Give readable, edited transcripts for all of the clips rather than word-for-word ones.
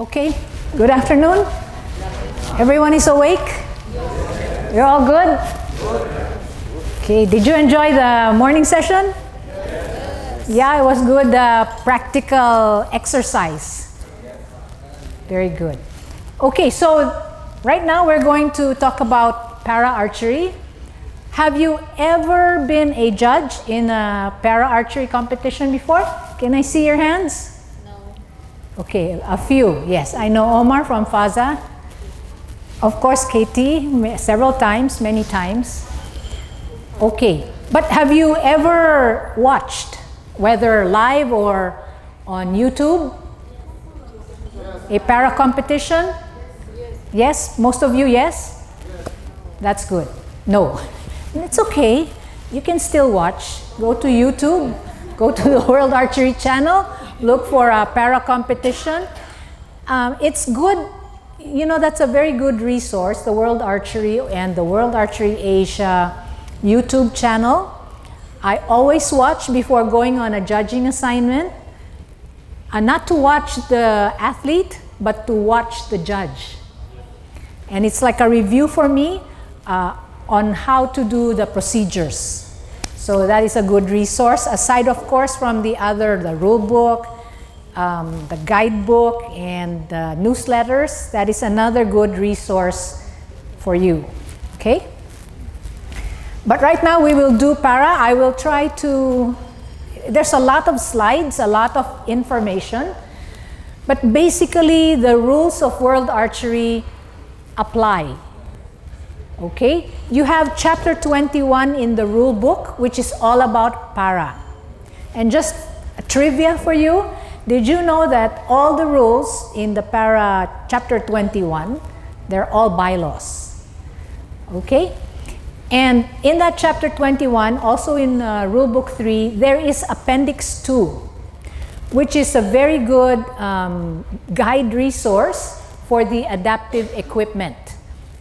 Okay, good afternoon. Everyone is awake? You're all good? Okay, did you enjoy the morning session? Yeah, it was good practical exercise. Very good. Okay, so right now we're going to talk about para-archery. Have you ever been a judge in a para-archery competition before? Can I see your hands? Okay, a few. Yes, I know Omar from FASA. Of course, Katie, several times, many times. Okay, but have you ever watched, whether live or on YouTube, a para competition? Yes, most of you, yes? That's good. No, it's okay. You can still watch. Go to YouTube, go to the World Archery channel, look for a para competition. It's good, you know, that's a very good resource, the World Archery and the World Archery Asia YouTube channel. I always watch before going on a judging assignment, not to watch the athlete, but to watch the judge. And it's like a review for me on how to do the procedures. So that is a good resource, aside of course from the rule book, the guidebook, and the newsletters. That is another good resource for you, okay? But right now we will do para. I will try to, there's a lot of slides, a lot of information, but basically the rules of World Archery apply. Okay, you have chapter 21 in the rule book, which is all about para. And just a trivia for you, did you know that all the rules in the para chapter 21, they're all bylaws? Okay, and in that chapter 21, also in rule book 3, there is appendix 2, which is a very good guide resource for the adaptive equipment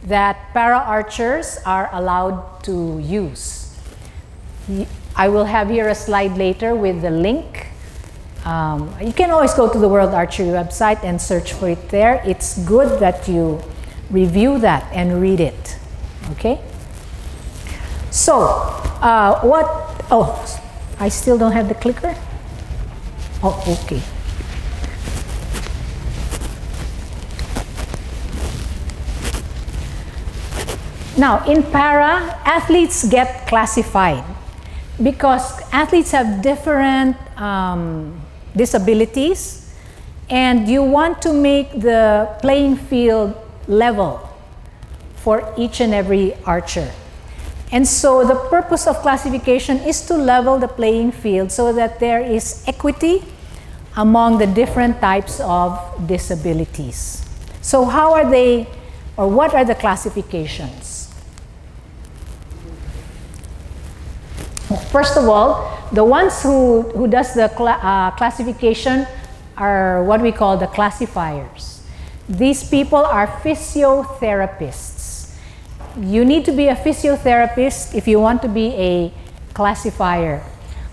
that para-archers are allowed to use. I will have here a slide later with the link. You can always go to the World Archery website and search for it there. It's good that you review that and read it, okay? So, I still don't have the clicker? Oh, okay. Now, in para, athletes get classified because athletes have different disabilities, and you want to make the playing field level for each and every archer. And so the purpose of classification is to level the playing field so that there is equity among the different types of disabilities. So how are they, or what are the classifications? First of all, the ones who does the classification are what we call the classifiers. These people are physiotherapists. You need to be a physiotherapist if you want to be a classifier.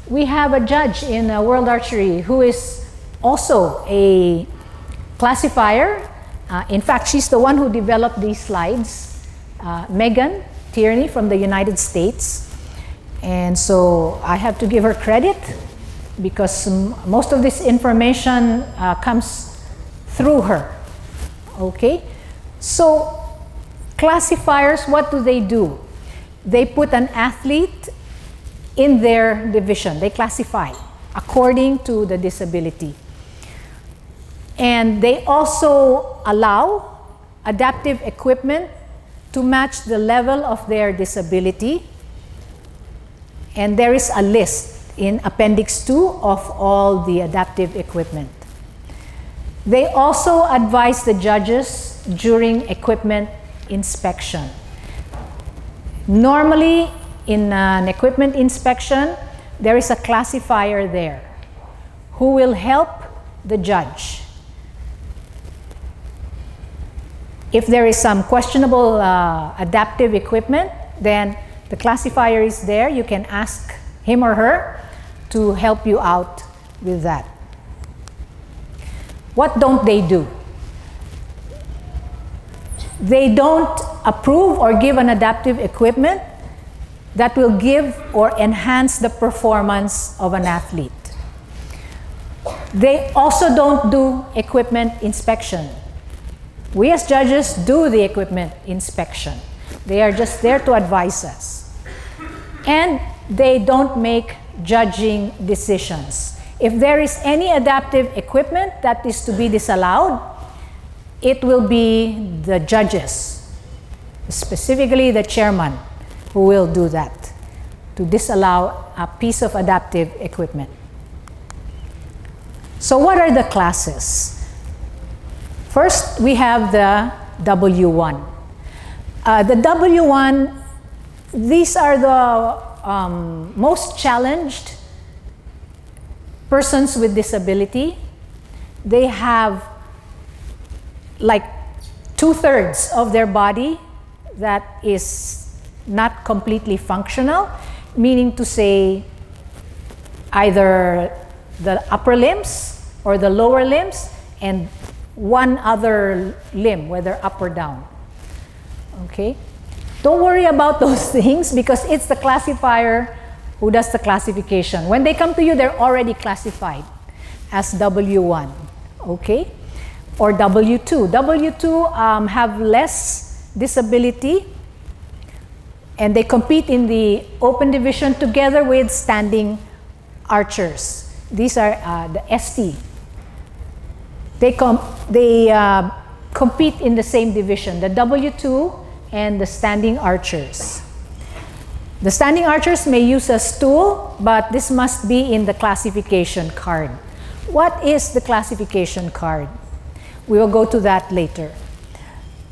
We have a judge in World Archery who is also a classifier. In fact, she's the one who developed these slides, Megan Tierney from the United States. And so I have to give her credit because most of this information comes through her. Okay? So classifiers, what do? They put an athlete in their division. They classify according to the disability. And they also allow adaptive equipment to match the level of their disability. And there is a list in Appendix 2 of all the adaptive equipment. They also advise the judges during equipment inspection. Normally, in an equipment inspection, there is a classifier there who will help the judge. If there is some questionable adaptive equipment, then the classifier is there. You can ask him or her to help you out with that. What don't they do? They don't approve or give an adaptive equipment that will give or enhance the performance of an athlete. They also don't do equipment inspection. We as judges do the equipment inspection. They are just there to advise us. And they don't make judging decisions. If there is any adaptive equipment that is to be disallowed, it will be the judges, specifically the chairman, who will do that, to disallow a piece of adaptive equipment. So what are the classes? First, we have the W1. The W1, these are the most challenged persons with disability. They have like 2/3 of their body that is not completely functional, meaning to say either the upper limbs or the lower limbs and one other limb, whether up or down. Okay? Don't worry about those things because it's the classifier who does the classification. When they come to you, they're already classified as W1, okay? Or W2. W2 have less disability and they compete in the open division together with standing archers. These are the ST. They compete in the same division, the W2 and the standing archers. The standing archers may use a stool, but this must be in the classification card. What is the classification card? We will go to that later.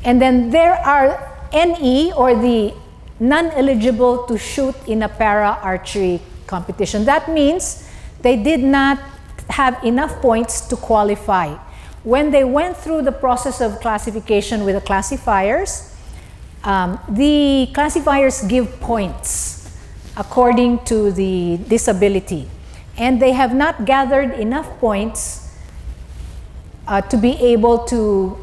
And then there are NE, or the non-eligible to shoot in a para-archery competition. That means they did not have enough points to qualify. When they went through the process of classification with the classifiers give points according to the disability. And they have not gathered enough points to be able to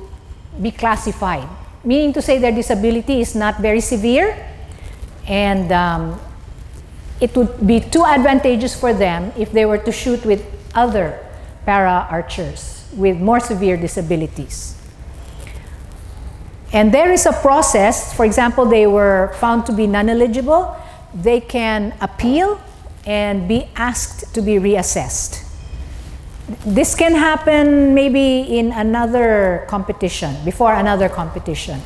be classified. Meaning to say their disability is not very severe, and it would be too advantageous for them if they were to shoot with other para-archers with more severe disabilities. And there is a process. For example, they were found to be non-eligible. They can appeal and be asked to be reassessed. This can happen maybe in another competition, before another competition.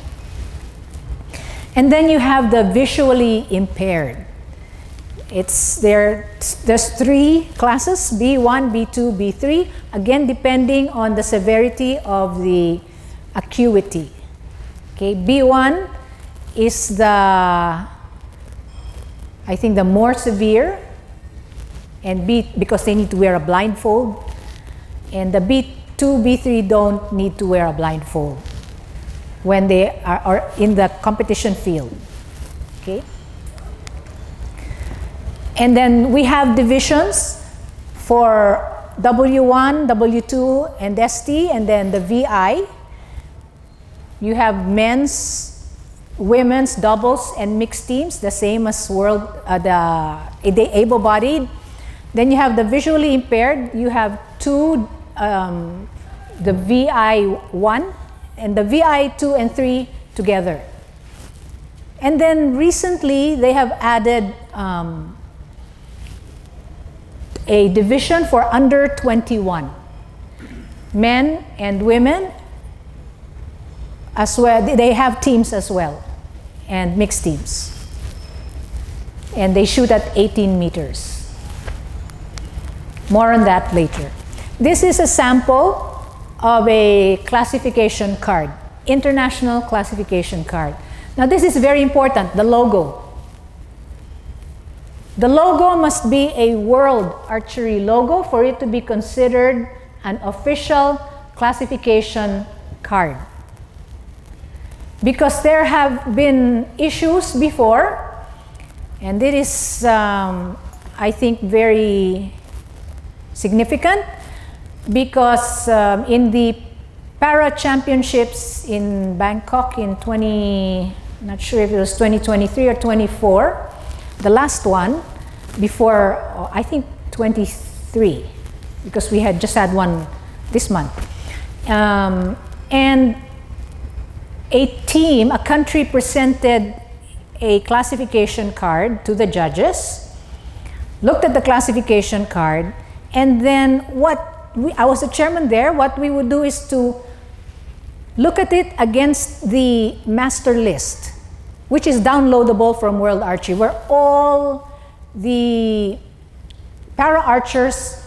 And then you have the visually impaired. There's 3 classes, B1, B2, B3, again depending on the severity of the acuity. Okay, B1 is I think the more severe, and because they need to wear a blindfold, and the B2, B3 don't need to wear a blindfold when they are in the competition field. Okay. And then we have divisions for W1, W2, and ST, and then the VI. You have men's, women's, doubles, and mixed teams, the same as the able-bodied. Then you have the visually impaired. You have 2, the VI1 and the VI2 and 3 together. And then recently they have added a division for under 21, men and women as well. They have teams as well, and mixed teams. And they shoot at 18 meters. More on that later. This is a sample of a classification card, international classification card. Now this is very important, the logo. The logo must be a World Archery logo for it to be considered an official classification card. Because there have been issues before, and it is, I think, very significant, because in the Para-Championships in Bangkok in not sure if it was 2023 or 24, the last one before, I think 23, because we had just had one this month. And a country presented a classification card to the judges, looked at the classification card, and then I was the chairman there, what we would do is to look at it against the master list, which is downloadable from World Archery, where all the para-archers,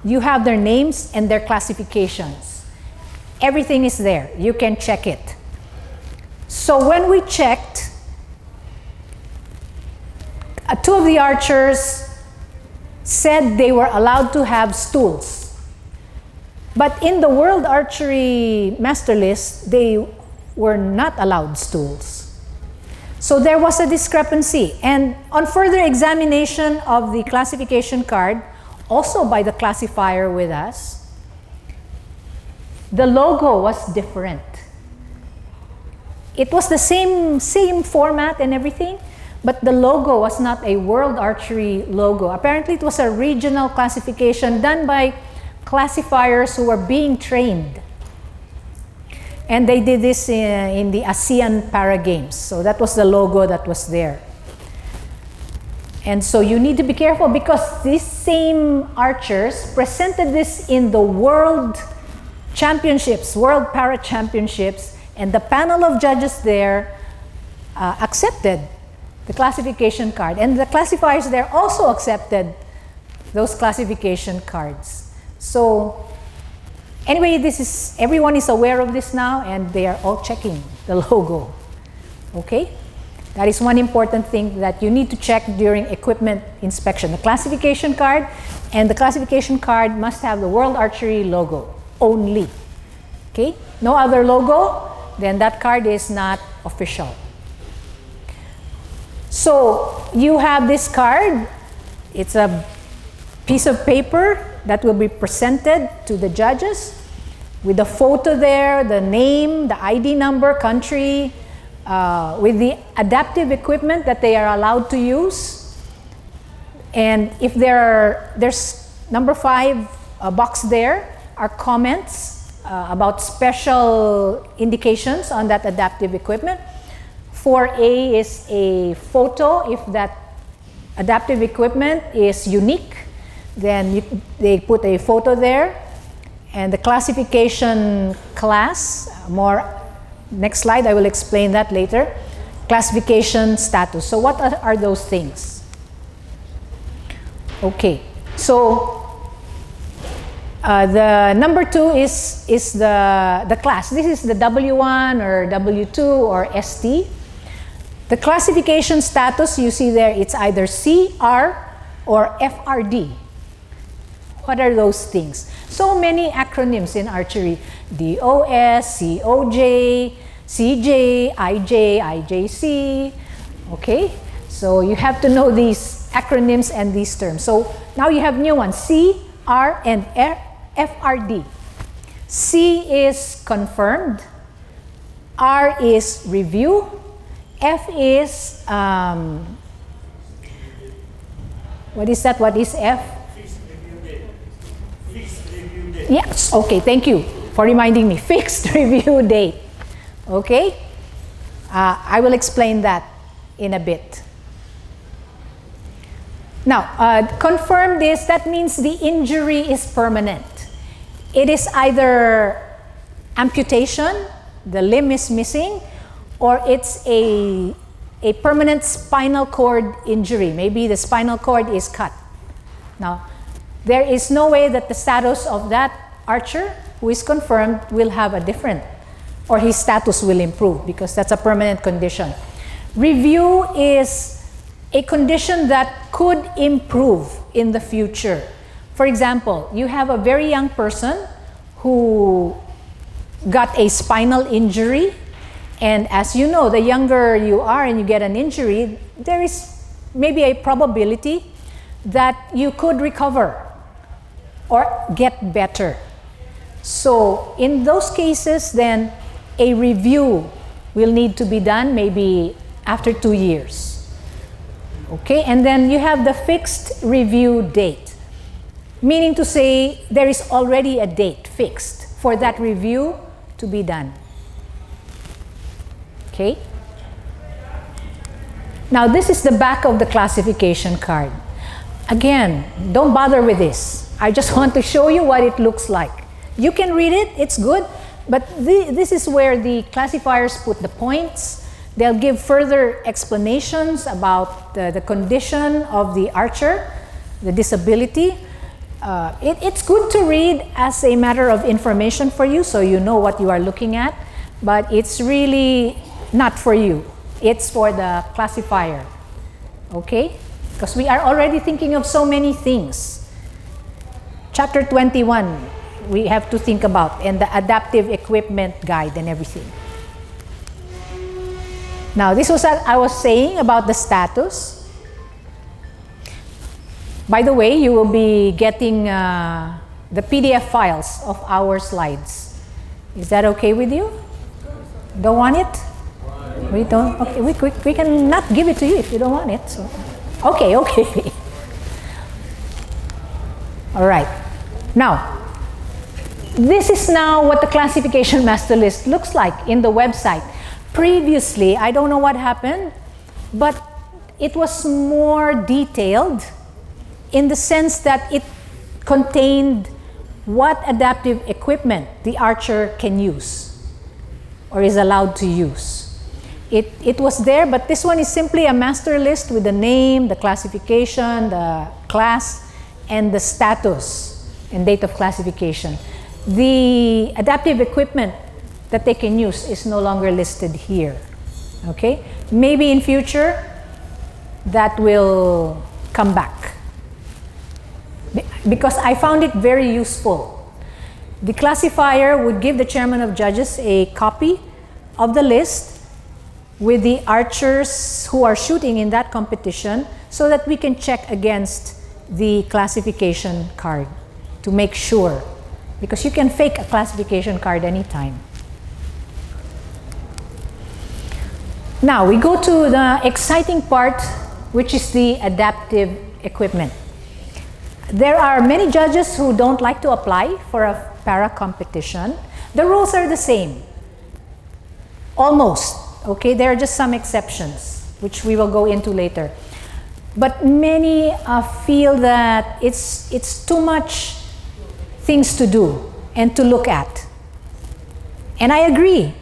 you have their names and their classifications. Everything is there. You can check it. So when we checked, two of the archers said they were allowed to have stools. But in the World Archery Master List, they were not allowed stools. So there was a discrepancy. And on further examination of the classification card, also by the classifier with us, the logo was different. It was the same format and everything, but the logo was not a World Archery logo. Apparently it was a regional classification done by classifiers who were being trained. And they did this in the ASEAN Para Games. So that was the logo that was there. And so you need to be careful, because these same archers presented this in the World Championships, World Para Championships, and the panel of judges there accepted the classification card. And the classifiers there also accepted those classification cards. So anyway, everyone is aware of this now, and they are all checking the logo. Okay? That is one important thing that you need to check during equipment inspection. The classification card, and the classification card must have the World Archery logo only. Okay? No other logo, then that card is not official. So you have this card. It's a piece of paper that will be presented to the judges with the photo there, the name, the ID number, country, with the adaptive equipment that they are allowed to use. And if there's number 5 box there are comments about special indications on that adaptive equipment. 4A is a photo. If that adaptive equipment is unique, then they put a photo there. And the classification class, next slide, I will explain that later. Classification status. So what are those things? Okay, so the number 2 is the class. This is the W1 or W2 or ST. The classification status, you see there, it's either CR or FRD. What are those things? So many acronyms in archery. DOS, COJ, CJ, IJ, IJC. Okay? So you have to know these acronyms and these terms. So now you have new ones, C, R, and FRD. C is confirmed. R is review. F is, what is that? What is F? Fixed review date. Fixed review date. Yes, okay, thank you for reminding me. Fixed review date. Okay? I will explain that in a bit. Now, confirmed that means the injury is permanent. It is either amputation, the limb is missing, or it's a permanent spinal cord injury. Maybe the spinal cord is cut. Now, there is no way that the status of that archer who is confirmed will have a different, or his status will improve, because that's a permanent condition. Review is a condition that could improve in the future. For example, you have a very young person who got a spinal injury, and as you know, the younger you are and you get an injury, there is maybe a probability that you could recover or get better. So in those cases, then a review will need to be done maybe after 2 years. Okay, and then you have the fixed review date, meaning to say there is already a date fixed for that review to be done. Okay? Now this is the back of the classification card. Again, don't bother with this. I just want to show you what it looks like. You can read it, it's good, but this is where the classifiers put the points. They'll give further explanations about the condition of the archer, the disability. It's good to read as a matter of information for you, so you know what you are looking at, but it's really not for you. It's for the classifier, okay? Because we are already thinking of so many things. Chapter 21, we have to think about, and the adaptive equipment guide and everything. Now, this was what I was saying about the status. By the way, you will be getting the PDF files of our slides. Is that okay with you? Don't want it? We don't? Okay, we can not give it to you if you don't want it. So. Okay. All right. Now, this is now what the classification master list looks like in the website. Previously, I don't know what happened, but it was more detailed in the sense that it contained what adaptive equipment the archer can use or is allowed to use. It was there, but this one is simply a master list with the name, the classification, the class, and the status and date of classification. The adaptive equipment that they can use is no longer listed here. Okay? Maybe in future that will come back. Because I found it very useful. The classifier would give the chairman of judges a copy of the list with the archers who are shooting in that competition so that we can check against the classification card to make sure. Because you can fake a classification card anytime. Now we go to the exciting part, which is the adaptive equipment. There are many judges who don't like to apply for a para competition. The rules are the same. Almost. Okay, there are just some exceptions, which we will go into later. But many feel that it's too much things to do and to look at. And I agree,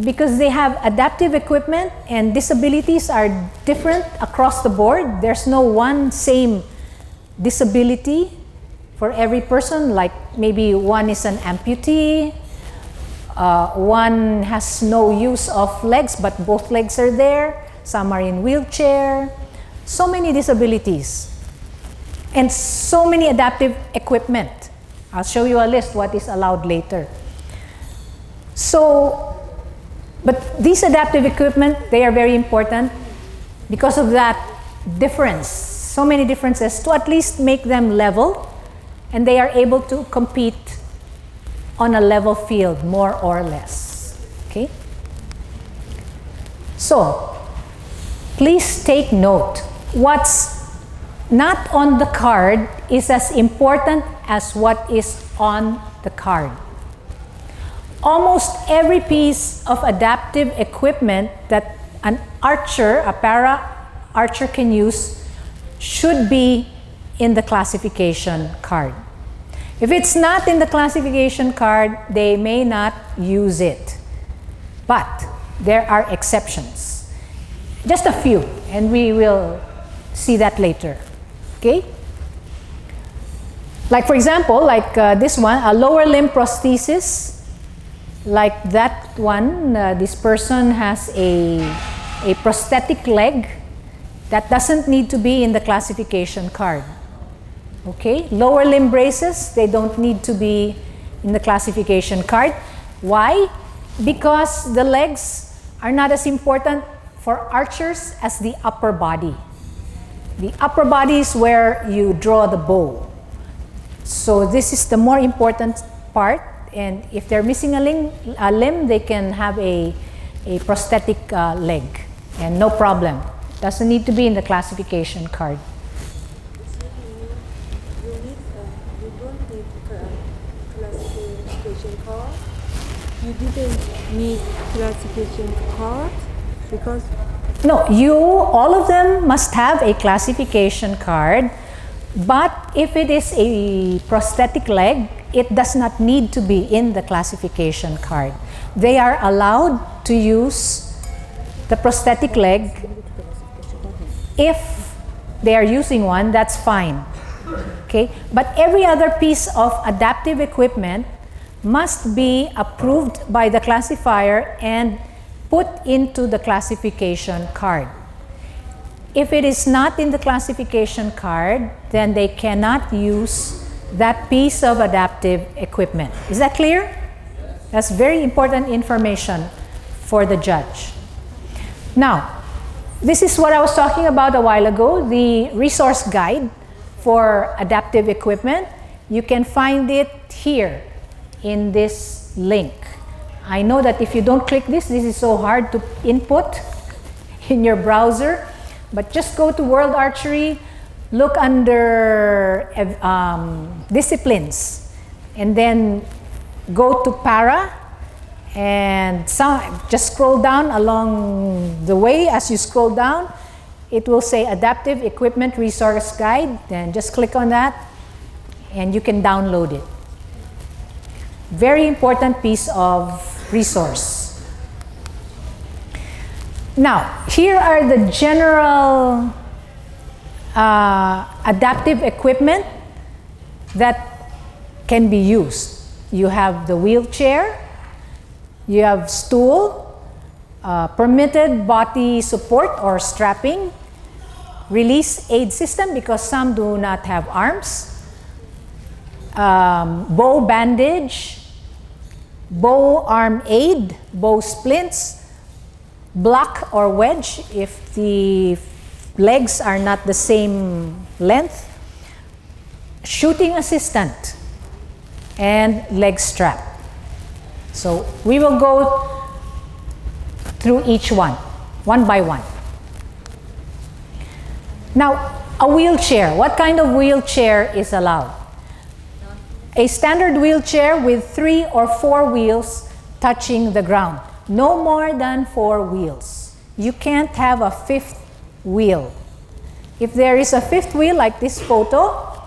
because they have adaptive equipment and disabilities are different across the board. There's no one same disability for every person, like maybe one is an amputee, one has no use of legs but both legs are there, some are in wheelchair, so many disabilities and so many adaptive equipment. I'll show you a list what is allowed later. So, but these adaptive equipment, they are very important because of that difference, so many differences, to at least make them level and they are able to compete on a level field, more or less. Okay? So, please take note. What's not on the card is as important as what is on the card. Almost every piece of adaptive equipment that an archer, a para-archer can use should be in the classification card. If it's not in the classification card, they may not use it. But there are exceptions. Just a few, and we will see that later. Okay? Like for example, like this one, a lower limb prosthesis. Like that one, this person has a prosthetic leg that doesn't need to be in the classification card. Okay, lower limb braces, they don't need to be in the classification card. Why? Because the legs are not as important for archers as the upper body. The upper body is where you draw the bow. So this is the more important part. and if they're missing a limb, they can have a prosthetic leg, and no problem. Doesn't need to be in the classification card. You don't need classification card. You didn't need classification card because No, all of them must have a classification card, but if it is a prosthetic leg, it does not need to be in the classification card. They are allowed to use the prosthetic leg. If they are using one, that's fine. Okay? But every other piece of adaptive equipment must be approved by the classifier and put into the classification card. If it is not in the classification card, then they cannot use that piece of adaptive equipment. Is that clear? That's very important information for the judge. Now, this is what I was talking about a while ago, the resource guide for adaptive equipment. You can find it here in this link. I know that if you don't click this is so hard to input in your browser, but just go to World Archery, look under disciplines, and then go to Para, and just scroll down along the way. As you scroll down, it will say Adaptive Equipment Resource Guide. Then just click on that, and you can download it. Very important piece of resource. Now, here are the general adaptive equipment that can be used. You have the wheelchair, you have stool, permitted body support or strapping, release aid system because some do not have arms, bow bandage, bow arm aid, bow splints, block or wedge if the legs are not the same length, shooting assistant, and leg strap. So we will go through each one by one. Now, a wheelchair. What kind of wheelchair is allowed? A standard wheelchair with 3 or 4 wheels touching the ground. No more than 4 wheels. You can't have a 5th wheel. If there is a 5th wheel like this photo,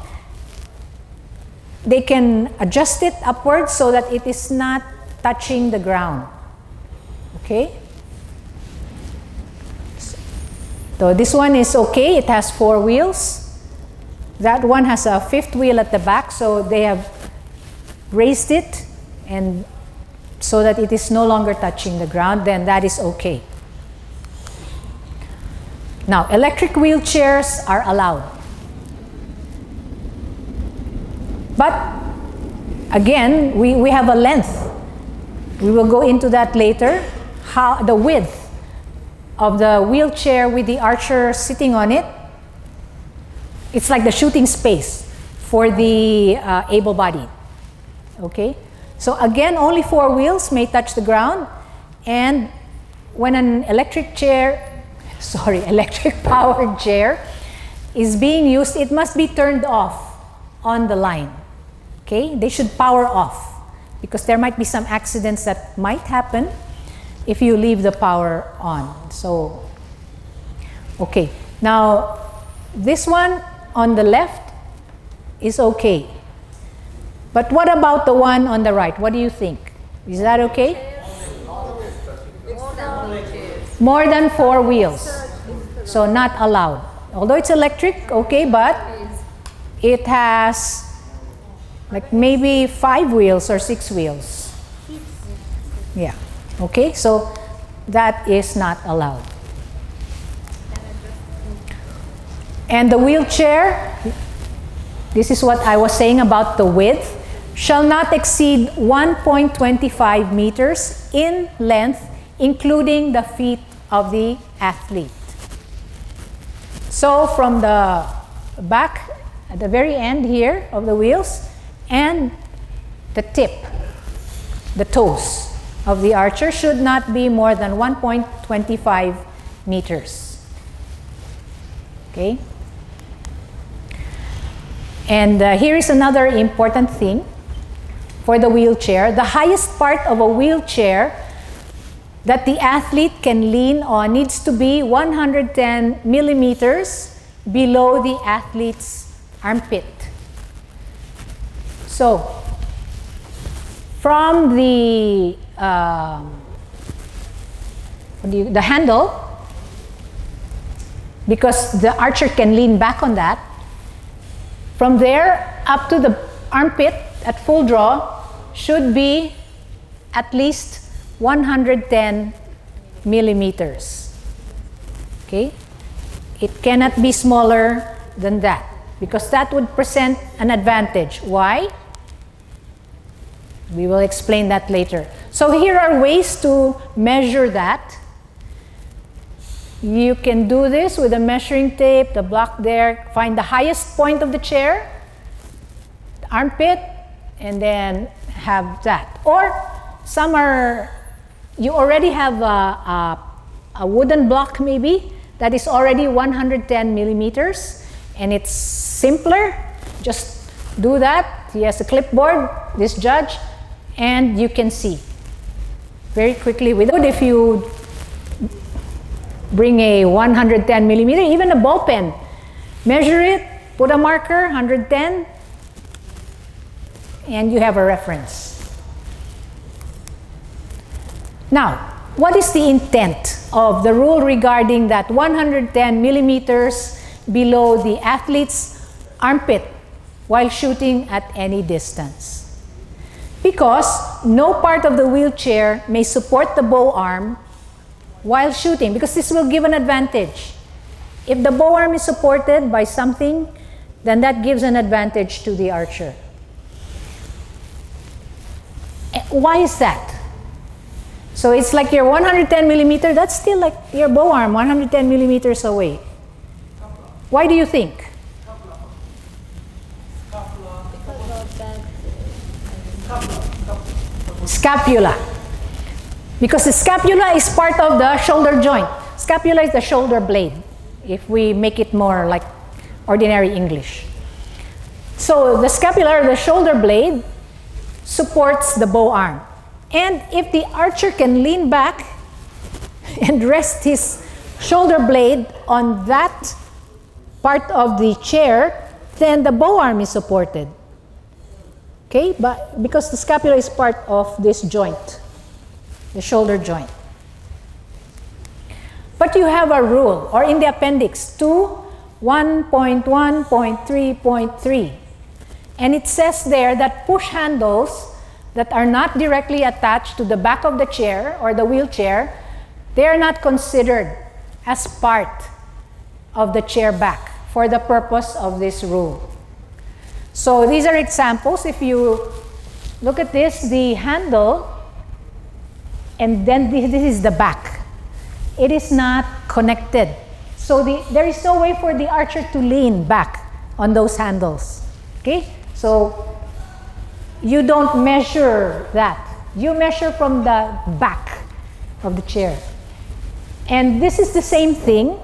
they can adjust it upwards so that it is not touching the ground. Okay? So this one is okay. It has 4 wheels. That one has a 5th wheel at the back, so they have raised it and so that it is no longer touching the ground, then that is okay. Now, electric wheelchairs are allowed. But again, we have a length. We will go into that later. How the width of the wheelchair with the archer sitting on it, it's like the shooting space for the able-bodied. Okay? So again, only 4 wheels may touch the ground, and when an electric powered chair is being used, it must be turned off on the line. Okay? They should power off because there might be some accidents that might happen if you leave the power on. So, okay. Now, this one on the left is okay. But what about the one on the right? What do you think? Is that okay? More than 4 wheels. So not allowed. Although it's electric, okay, but it has like maybe 5 wheels or 6 wheels. Yeah. Okay, so that is not allowed. And the wheelchair, this is what I was saying about the width, shall not exceed 1.25 meters in length, including the feet of the athlete. So from the back, at the very end here of the wheels, and the tip the toes of the archer should not be more than 1.25 meters. Okay? And here is another important thing for the wheelchair. The highest part of a wheelchair that the athlete can lean on needs to be 110 millimeters below the athlete's armpit. So, from the handle, because the archer can lean back on that, from there up to the armpit at full draw should be at least 110 millimeters. Okay? It cannot be smaller than that because that would present an advantage. Why? We will explain that later. So here are ways to measure that. You can do this with a measuring tape, the block there, find the highest point of the chair, the armpit, and then have that. Or some are, you already have a wooden block maybe that is already 110 millimeters and it's simpler. Just do that. He has a clipboard, this judge, and you can see very quickly. If you bring a 110 millimeter, even a ball pen, measure it, put a marker, 110, and you have a reference. Now, what is the intent of the rule regarding that 110 millimeters below the athlete's armpit while shooting at any distance? Because no part of the wheelchair may support the bow arm while shooting, because this will give an advantage. If the bow arm is supported by something, then that gives an advantage to the archer. Why is that? So it's like your 110 millimeter, that's still like your bow arm 110 millimeters away. Why do you think? Scapula. Because the scapula is part of the shoulder joint. Scapula is the shoulder blade, if we make it more like ordinary English. So the scapula, or the shoulder blade, supports the bow arm. And if the archer can lean back and rest his shoulder blade on that part of the chair, then the bow arm is supported. Okay, but because the scapula is part of this joint, the shoulder joint. But you have a rule, or in the appendix 2, 1.1.3.3, and it says there that push handles that are not directly attached to the back of the chair or the wheelchair, they are not considered as part of the chair back for the purpose of this rule. So these are examples. If you look at this, the handle, and then this is the back. It is not connected. So there is no way for the archer to lean back on those handles. Okay? So you don't measure that. You measure from the back of the chair. And this is the same thing.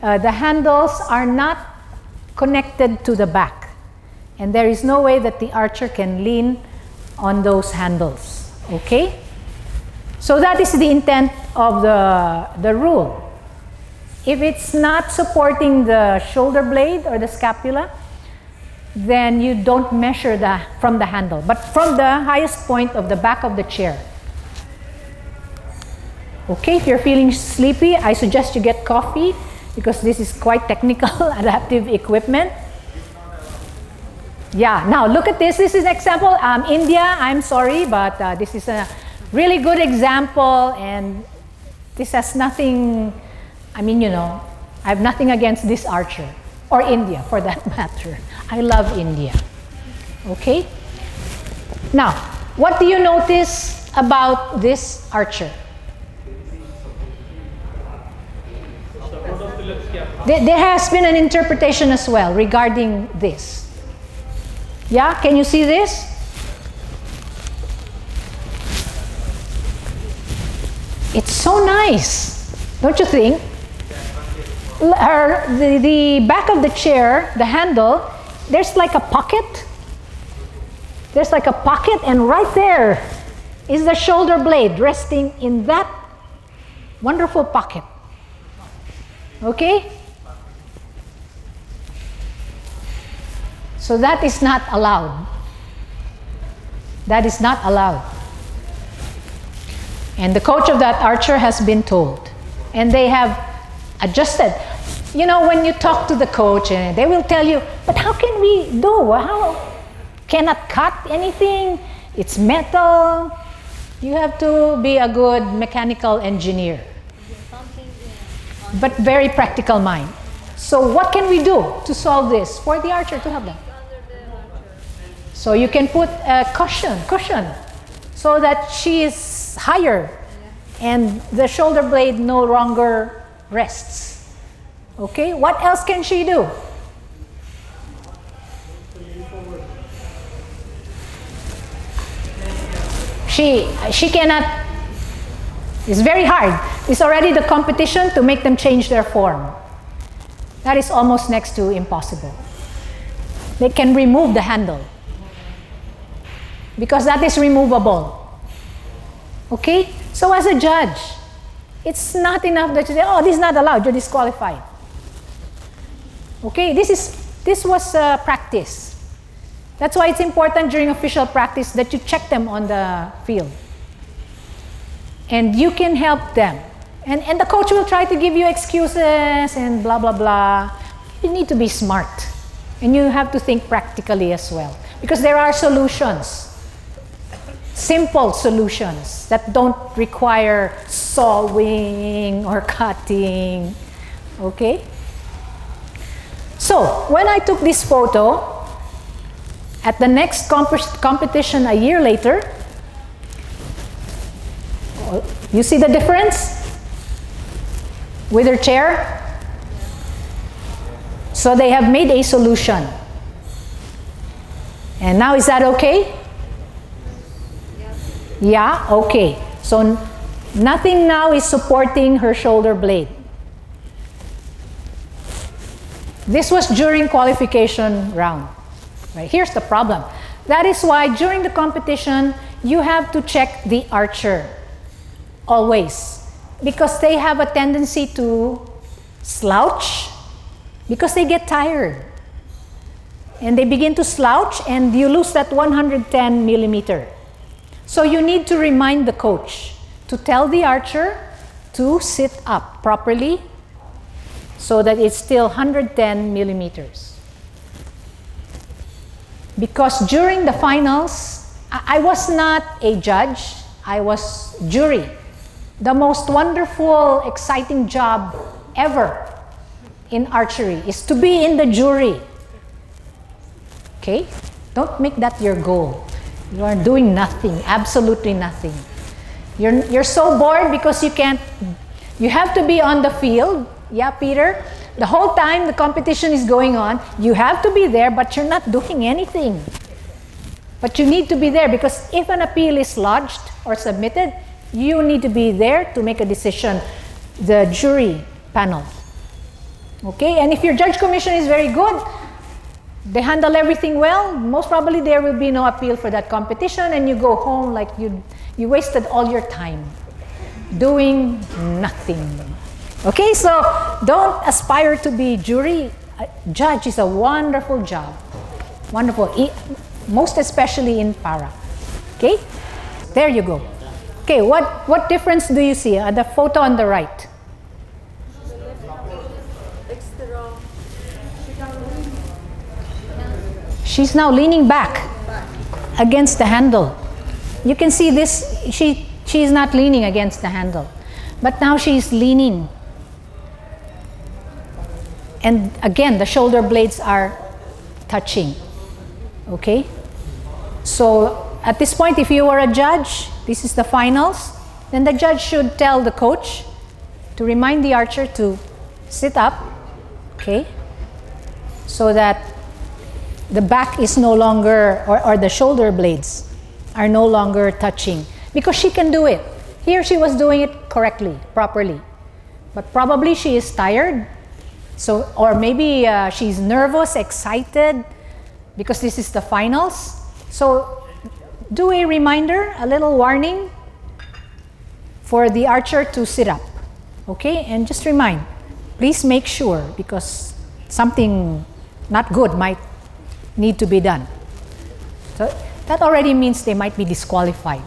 The handles are not connected to the back. And there is no way that the archer can lean on those handles. Okay? So that is the intent of the rule. If it's not supporting the shoulder blade or the scapula, then you don't measure from the handle, but from the highest point of the back of the chair. Okay, if you're feeling sleepy, I suggest you get coffee because this is quite technical adaptive equipment. Yeah, now look at this. This is an example. India, I'm sorry, but this is a really good example, and this has nothing, I mean, you know, I have nothing against this archer, or India for that matter. I love India. Okay? Now, what do you notice about this archer? There has been an interpretation as well regarding this. Yeah, can you see this? It's so nice, don't you think? The back of the chair, the handle, there's like a pocket. There's like a pocket, and right there is the shoulder blade resting in that wonderful pocket. Okay? So that is not allowed. That is not allowed. And the coach of that archer has been told. And they have adjusted. You know, when you talk to the coach, and they will tell you, but how can we do? How cannot cut anything? It's metal. You have to be a good mechanical engineer. But very practical mind. So what can we do to solve this for the archer to have that? So you can put a cushion, so that she is higher and the shoulder blade no longer rests. Okay, what else can she do? She cannot, it's very hard. It's already the competition to make them change their form. That is almost next to impossible. They can remove the handle, because that is removable. Okay? So as a judge, it's not enough that you say, oh, this is not allowed, you're disqualified. Okay? This was practice. That's why it's important during official practice that you check them on the field. And you can help them. And the coach will try to give you excuses and blah, blah, blah. You need to be smart. And you have to think practically as well. Because there are solutions. Simple solutions that don't require sawing or cutting. Okay? So, when I took this photo, at the next competition a year later, you see the difference with her chair? So they have made a solution. And now is that okay? Yeah, okay. So nothing now is supporting her shoulder blade. This was during qualification round. Right, here's the problem. That is why during the competition, you have to check the archer always, because they have a tendency to slouch because they get tired. And they begin to slouch and you lose that 110 millimeter. So you need to remind the coach to tell the archer to sit up properly so that it's still 110 millimeters. Because during the finals, I was not a judge, I was jury. The most wonderful, exciting job ever in archery is to be in the jury. Okay? Don't make that your goal. You are doing nothing, absolutely nothing. You're so bored because you have to be on the field. Yeah, Peter? The whole time the competition is going on, you have to be there, but you're not doing anything. But you need to be there because if an appeal is lodged or submitted, you need to be there to make a decision, the jury panel. Okay? And if your judge commission is very good, they handle everything well, most probably there will be no appeal for that competition and you go home like you wasted all your time doing nothing. Okay, so don't aspire to be jury. Judge is a wonderful job. Wonderful, most especially in para. Okay, there you go. Okay, what difference do you see? The photo on the right. She's now leaning back against the handle. You can see this, she is not leaning against the handle. But now she's leaning. And again, the shoulder blades are touching. Okay? So at this point, if you were a judge, this is the finals, then the judge should tell the coach to remind the archer to sit up, okay? So that the back is no longer, or the shoulder blades are no longer touching. Because she can do it. Here she was doing it correctly, properly. But probably she is tired. So, or maybe she's nervous, excited, because this is the finals. So do a reminder, a little warning for the archer to sit up. Okay? And just remind, please make sure, because something not good might need to be done. So that already means they might be disqualified.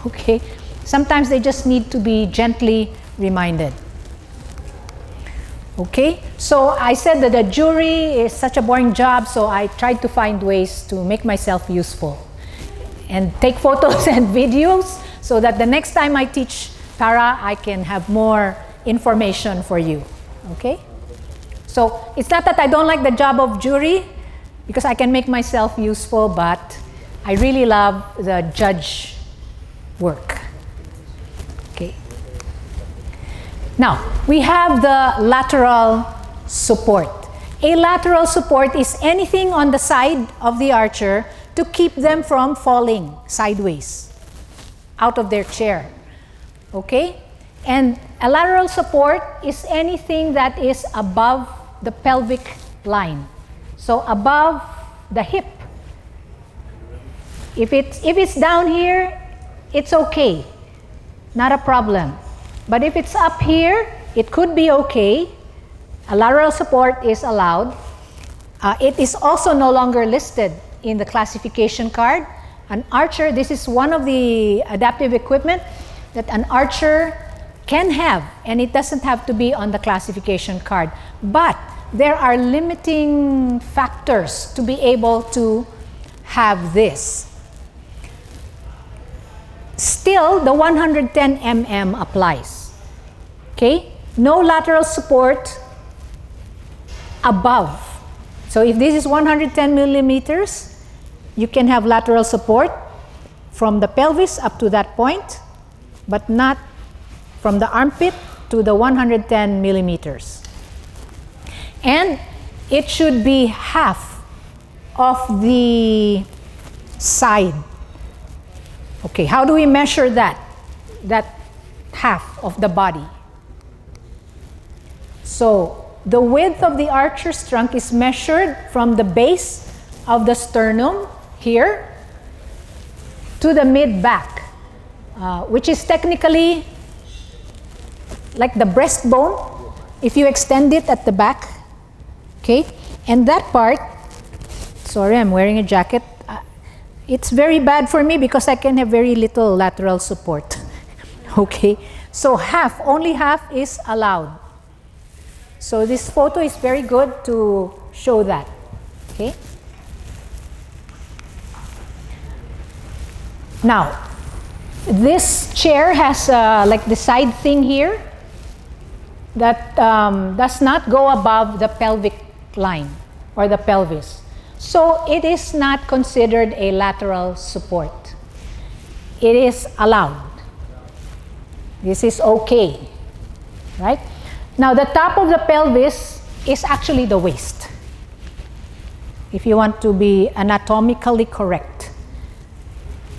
Okay? Sometimes they just need to be gently reminded. Okay? So I said that the jury is such a boring job, so I tried to find ways to make myself useful and take photos and videos so that the next time I teach para, I can have more information for you. Okay? So it's not that I don't like the job of jury, because I can make myself useful, but I really love the judge work. Okay. Now, we have the lateral support. A lateral support is anything on the side of the archer to keep them from falling sideways out of their chair. Okay? And a lateral support is anything that is above the pelvic line. So above the hip. If it's down here, it's okay. Not a problem. But if it's up here, it could be okay. A lateral support is allowed. It is also no longer listed in the classification card. An archer, this is one of the adaptive equipment that an archer can have, and it doesn't have to be on the classification card. But there are limiting factors to be able to have this. Still, the 110 mm applies. Okay? No lateral support above. So if this is 110 millimeters, you can have lateral support from the pelvis up to that point, but not from the armpit to the 110 millimeters. And it should be half of the side. Okay, how do we measure that? That half of the body. So the width of the archer's trunk is measured from the base of the sternum here to the mid-back, which is technically like the breastbone if you extend it at the back. Okay, and that part, sorry, I'm wearing a jacket. It's very bad for me because I can have very little lateral support. Okay, so half, only half is allowed. So this photo is very good to show that. Okay. Now, this chair has like the side thing here that does not go above the pelvic line or the pelvis. So it is not considered a lateral support. It is allowed. This is okay, right? Now the top of the pelvis is actually the waist, if you want to be anatomically correct.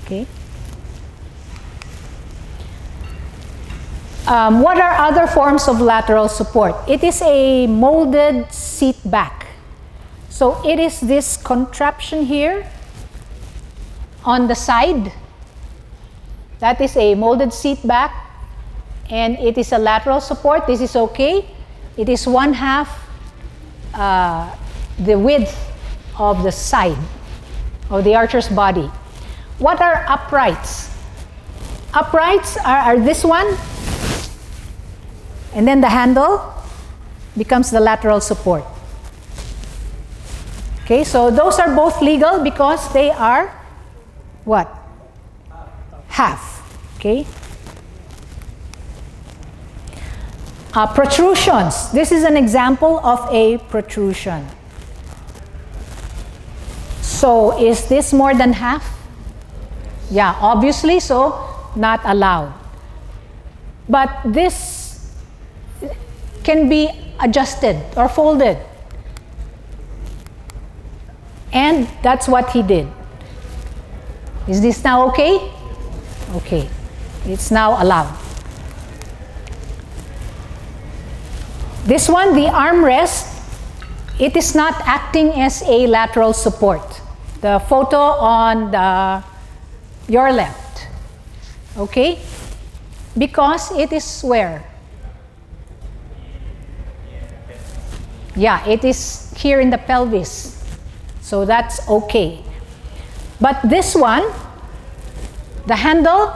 Okay. What are other forms of lateral support? It is a molded seat back. So it is this contraption here on the side. That is a molded seat back, and it is a lateral support. This is okay. It is 1/2 the width of the side of the archer's body. What are uprights? Uprights are this one, and then the handle becomes the lateral support. Okay, so those are both legal because they are what? Half. Okay. Protrusions. This is an example of a protrusion. So is this more than half? Yeah, obviously, so not allowed. But this can be adjusted or folded. And that's what he did. Is this now okay? Okay. It's now allowed. This one, the armrest, it is not acting as a lateral support. The photo on your left, okay? Because it is where? Yeah, it is here in the pelvis. So that's okay. But this one, the handle,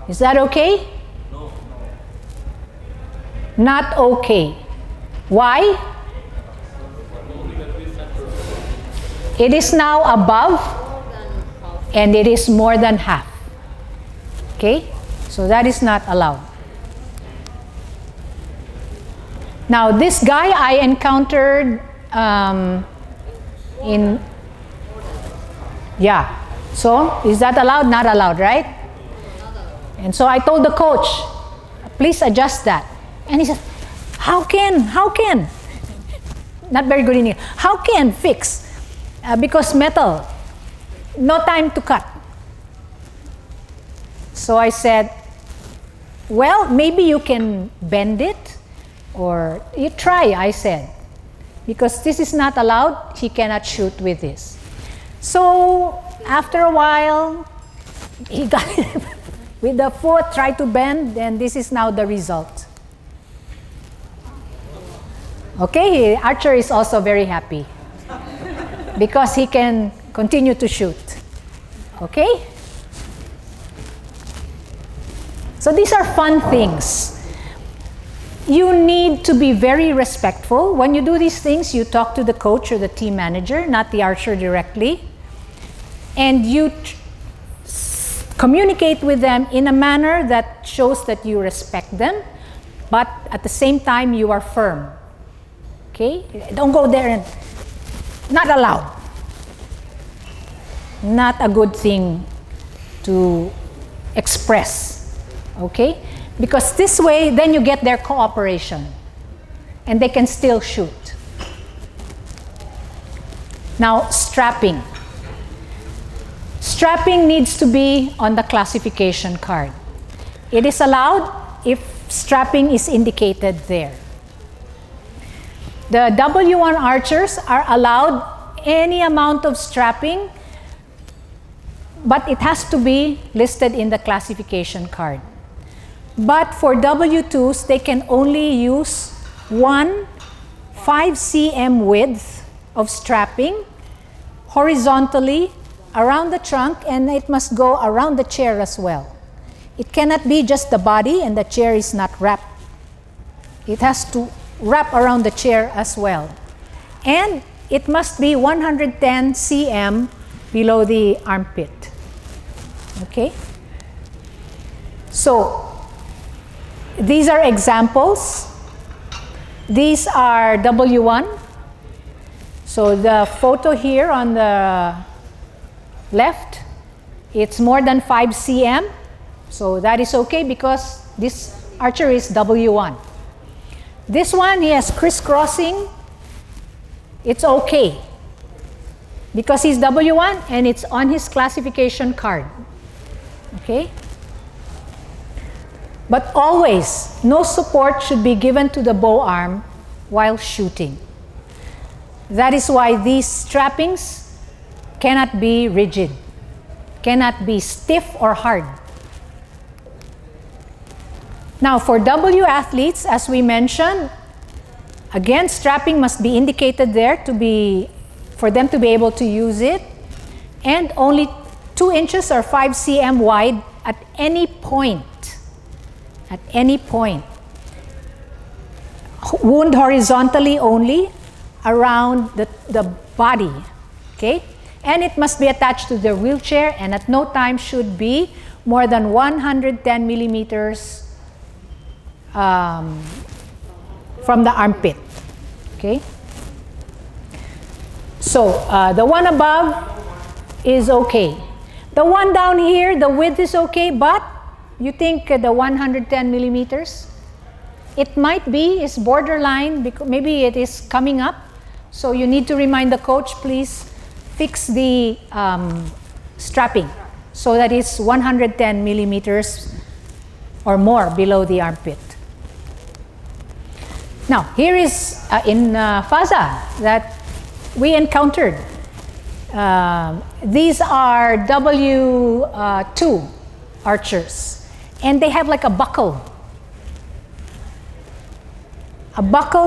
is that okay? No. Not okay. Why? It is now above and it is more than half. Okay? So that is not allowed. Now this guy I encountered so is that allowed? Not allowed, right? And so I told the coach, please adjust that. And he said, how can? Not very good in English. How can fix? Because metal, no time to cut. So I said, well, maybe you can bend it, or you try, I said. Because this is not allowed, he cannot shoot with this. So after a while, he got it with the foot, tried to bend, and this is now the result. Okay, Archer is also very happy because he can continue to shoot. Okay? So these are fun things. You need to be very respectful. When you do these things, you talk to the coach or the team manager, not the archer directly. And you communicate with them in a manner that shows that you respect them, but at the same time you are firm. Okay? Don't go there and not allowed. Not a good thing to express. Okay? Because this way, then you get their cooperation and they can still shoot. Now, strapping. Strapping needs to be on the classification card. It is allowed if strapping is indicated there. The W1 archers are allowed any amount of strapping, but it has to be listed in the classification card. But for W2s, they can only use one 5 cm width of strapping horizontally around the trunk, and it must go around the chair as well. It cannot be just the body and the chair is not wrapped. It has to wrap around the chair as well. And it must be 110 cm below the armpit. Okay? So, these are examples. These are W1. So the photo here on the left, it's more than 5 cm. So that is okay because this archer is W1. This one, he has crisscrossing. It's okay because he's W1 and it's on his classification card. Okay? But always, no support should be given to the bow arm while shooting. That is why these strappings cannot be rigid, cannot be stiff or hard. Now, for W athletes, as we mentioned, again, strapping must be indicated there for them to be able to use it, and only 2 inches or 5 cm wide at any point. At any point. Wound horizontally only around the body. Okay? And it must be attached to the wheelchair and at no time should be more than 110 millimeters from the armpit. Okay? So the one above is okay. The one down here, the width is okay, but you think the 110 millimeters? It might be, it's borderline, because maybe it is coming up. So you need to remind the coach, please fix the strapping so that it's 110 millimeters or more below the armpit. Now, here is in FASA that we encountered. These are W2 archers, and they have like a buckle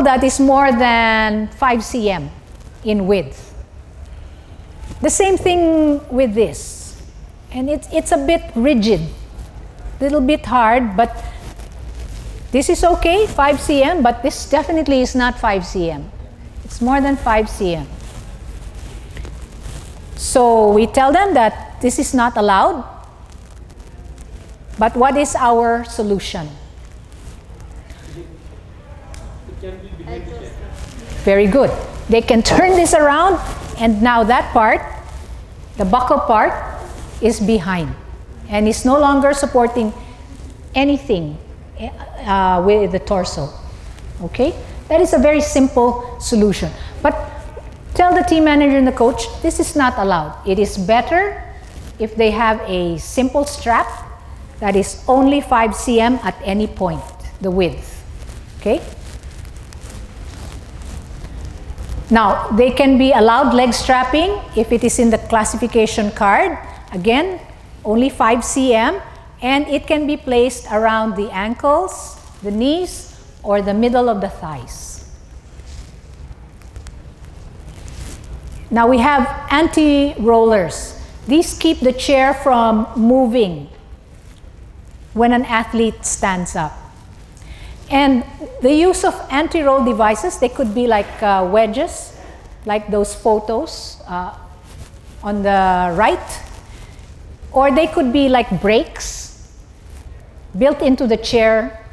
that is more than 5 cm in width. The same thing with this, and it's a bit rigid, a little bit hard, but this is okay, 5 cm, but this definitely is not 5 cm. It's more than 5 cm. So we tell them that this is not allowed. But what is our solution? Very good. They can turn this around, and now that part, the buckle part, is behind and is no longer supporting anything with the torso. Okay? That is a very simple solution. But tell the team manager and the coach, this is not allowed. It is better if they have a simple strap that is only 5 cm at any point, the width. Okay? Now, they can be allowed leg strapping if it is in the classification card. Again, only 5 cm, and it can be placed around the ankles, the knees, or the middle of the thighs. Now we have anti-rollers. These keep the chair from moving when an athlete stands up. And the use of anti-roll devices, they could be like wedges, like those photos on the right, or they could be like brakes built into the chair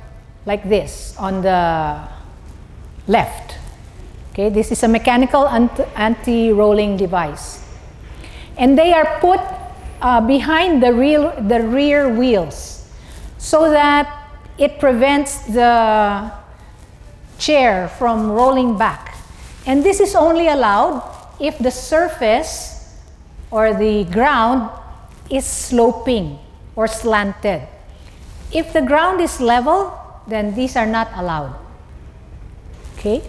like this on the left. Okay, this is a mechanical anti-rolling device. And they are put behind the rear wheels so that it prevents the chair from rolling back. And this is only allowed if the surface or the ground is sloping or slanted. If the ground is level, then these are not allowed. Okay?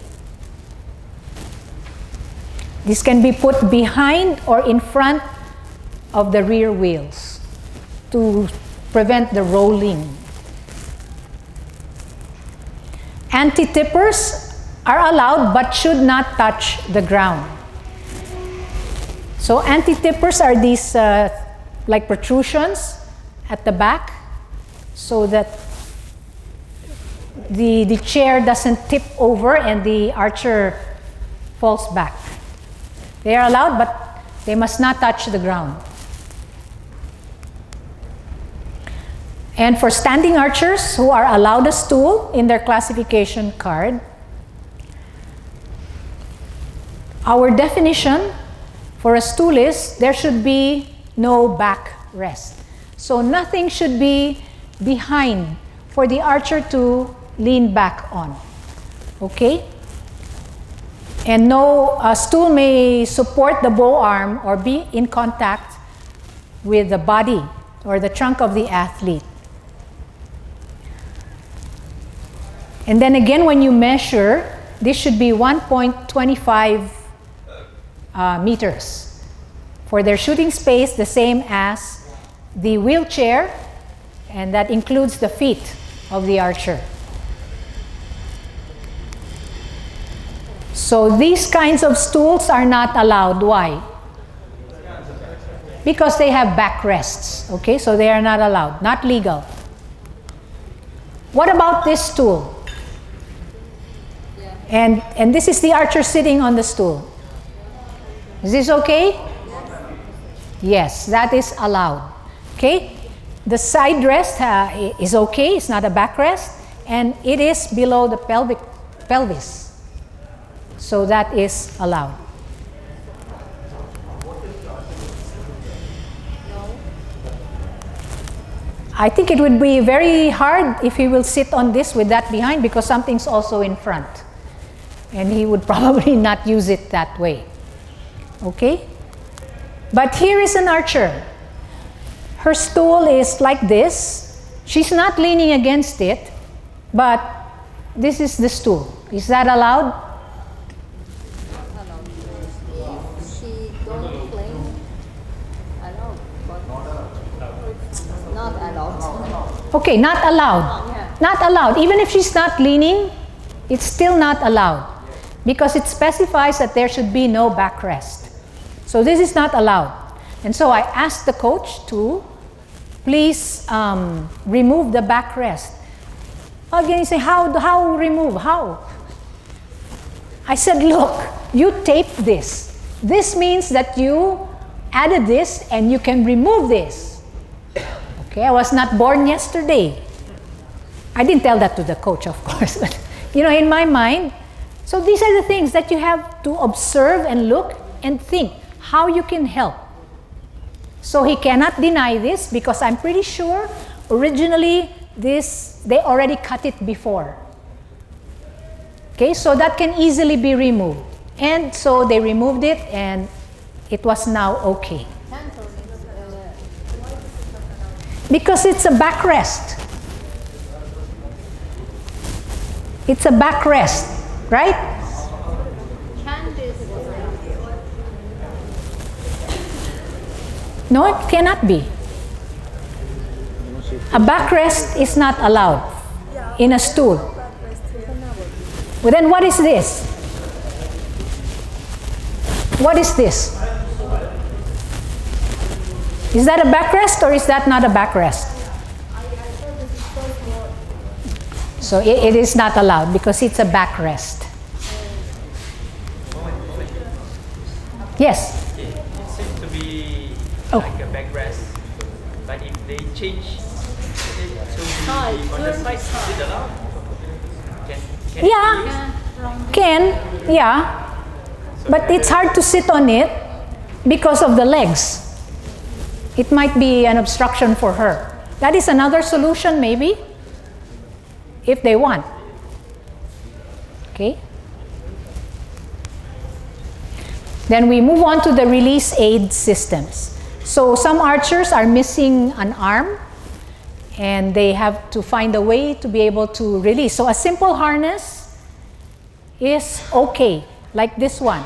This can be put behind or in front of the rear wheels to prevent the rolling. Anti-tippers are allowed but should not touch the ground. So anti-tippers are these like protrusions at the back so that the chair doesn't tip over and the archer falls back. They are allowed, but they must not touch the ground. And for standing archers who are allowed a stool in their classification card, our definition for a stool is there should be no back rest. So nothing should be behind for the archer to lean back on. Okay? And no stool may support the bow arm or be in contact with the body or the trunk of the athlete. And then again, when you measure, this should be 1.25 meters. For their shooting space, the same as the wheelchair, and that includes the feet of the archer. So these kinds of stools are not allowed. Why? Because they have backrests. Okay, so they are not allowed, not legal. What about this stool? And this is the archer sitting on the stool. Is this okay? Yes, that is allowed. Okay, the side rest is okay. It's not a backrest, and it is below the pelvis. So that is allowed. I think it would be very hard if he will sit on this with that behind because something's also in front. And he would probably not use it that way. Okay? But here is an archer. Her stool is like this, She's not leaning against it, but this is the stool. Is that allowed? If she don't play, allowed, but not allowed. Okay, not allowed. Yeah. Not allowed. Even if she's not leaning, it's still not allowed because it specifies that there should be no backrest. So this is not allowed. And so I asked the coach to please remove the backrest. Again, you say, how remove? How? I said, look, you tape this. This means that you added this and you can remove this. Okay, I was not born yesterday. I didn't tell that to the coach, of course, but in my mind. So these are the things that you have to observe and look and think how you can help. So he cannot deny this because I'm pretty sure originally they already cut it before. Okay, so that can easily be removed. And so they removed it and it was now okay. Because it's a backrest. It's a backrest, right? No, it cannot be. A backrest is not allowed in a stool. Well, then what is this? What is this? Is that a backrest or is that not a backrest? So it is not allowed because it's a backrest. Yes? It seems to be like a backrest, but if they change it to be on the side, is it allowed? Can Yeah, can, yeah. But it's hard to sit on it because of the legs. It might be an obstruction for her. That is another solution maybe, if they want. Okay? Then we move on to the release aid systems. So some archers are missing an arm and they have to find a way to be able to release. So a simple harness is okay, like this one.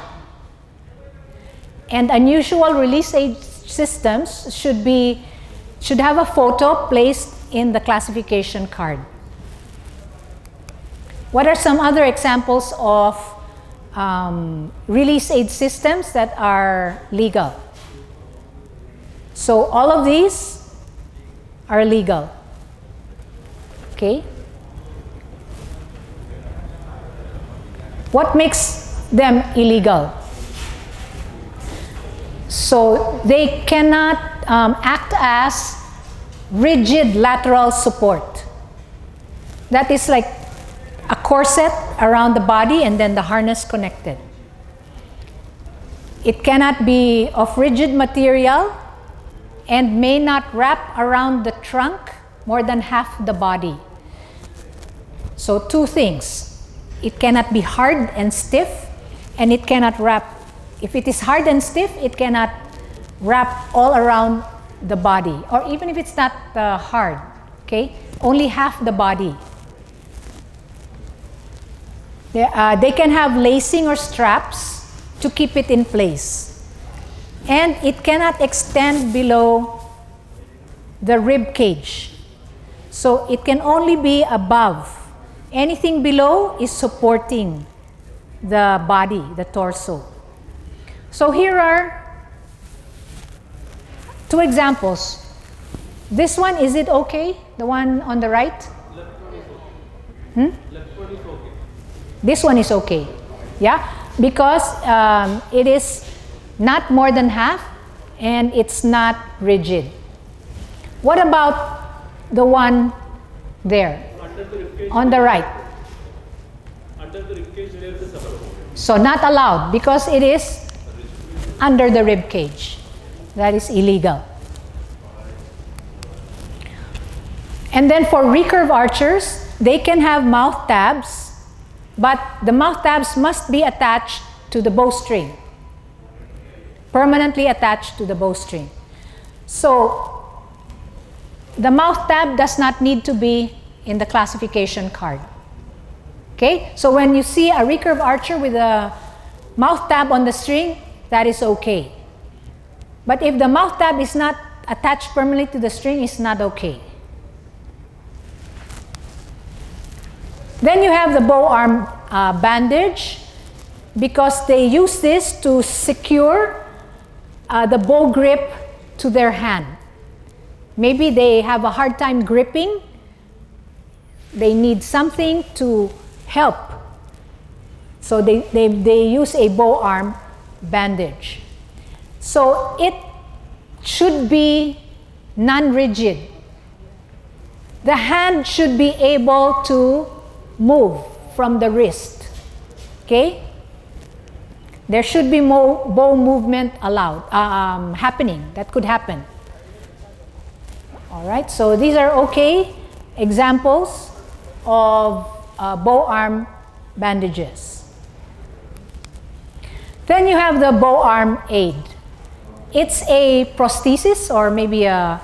And unusual release aid systems should have a photo placed in the classification card. What are some other examples of release aid systems that are legal? So all of these are legal. Okay? What makes them illegal? So they cannot act as rigid lateral support. That is like a corset around the body and then the harness connected. It cannot be of rigid material and may not wrap around the trunk more than half the body. So two things. It cannot be hard and stiff, and it cannot wrap. If it is hard and stiff, it cannot wrap all around the body, or even if it's not hard, okay? Only half the body. They can have lacing or straps to keep it in place. And it cannot extend below the rib cage. So it can only be above. Anything below is supporting the body, the torso. So here are two examples. This one, is it okay? The one on the right? This one is okay. Yeah? Because it is not more than half and it's not rigid. What about the one there? On the right. So not allowed because it is under the rib cage. That is illegal. And then for recurve archers, they can have mouth tabs, but the mouth tabs must be attached to the bowstring. Permanently attached to the bowstring. So the mouth tab does not need to be in the classification card. Okay? So when you see a recurve archer with a mouth tab on the string, that is okay. But if the mouth tab is not attached permanently to the string, it's not okay. Then you have the bow arm bandage, because they use this to secure the bow grip to their hand. Maybe they have a hard time gripping. They need something to help. So they use a bow arm bandage. So it should be non-rigid. The hand should be able to move from the wrist. Okay? There should be more bow movement allowed, happening. That could happen. All right, so these are okay examples of bow arm bandages. Then you have the bow arm aid. It's a prosthesis, or maybe an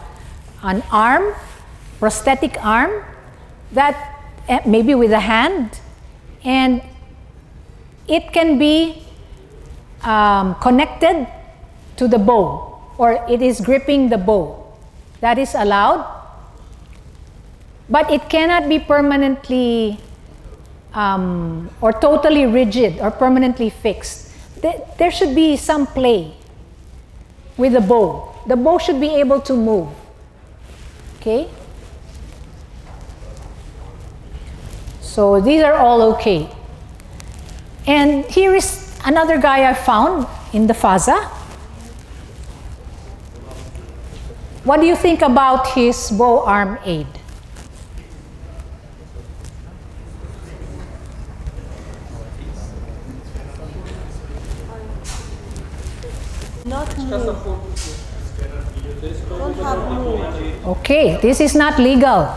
arm, prosthetic arm, that maybe with a hand, and it can be connected to the bow, or it is gripping the bow. That is allowed, but it cannot be permanently or totally rigid or permanently fixed. There should be some play with the bow. The bow should be able to move. Okay? So these are all okay. And here is another guy I found in the FASA. What do you think about his bow arm aid? Not move. Don't have move. Okay, this is not legal.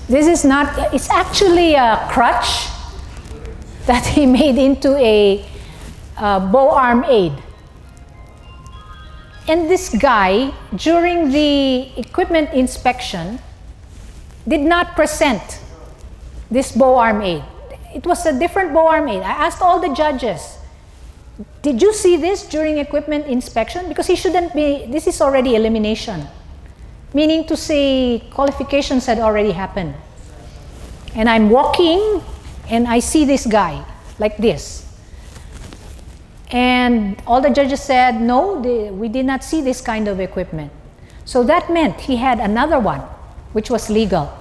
This is not, it's actually a crutch that he made into a bow arm aid. And this guy, during the equipment inspection, did not present this bow arm aid. It was a different bow arm aid. I asked all the judges, did you see this during equipment inspection? Because he shouldn't be, this is already elimination. Meaning to say, qualifications had already happened. And I'm walking, and I see this guy, like this. And all the judges said, no, we did not see this kind of equipment. So that meant he had another one, which was legal.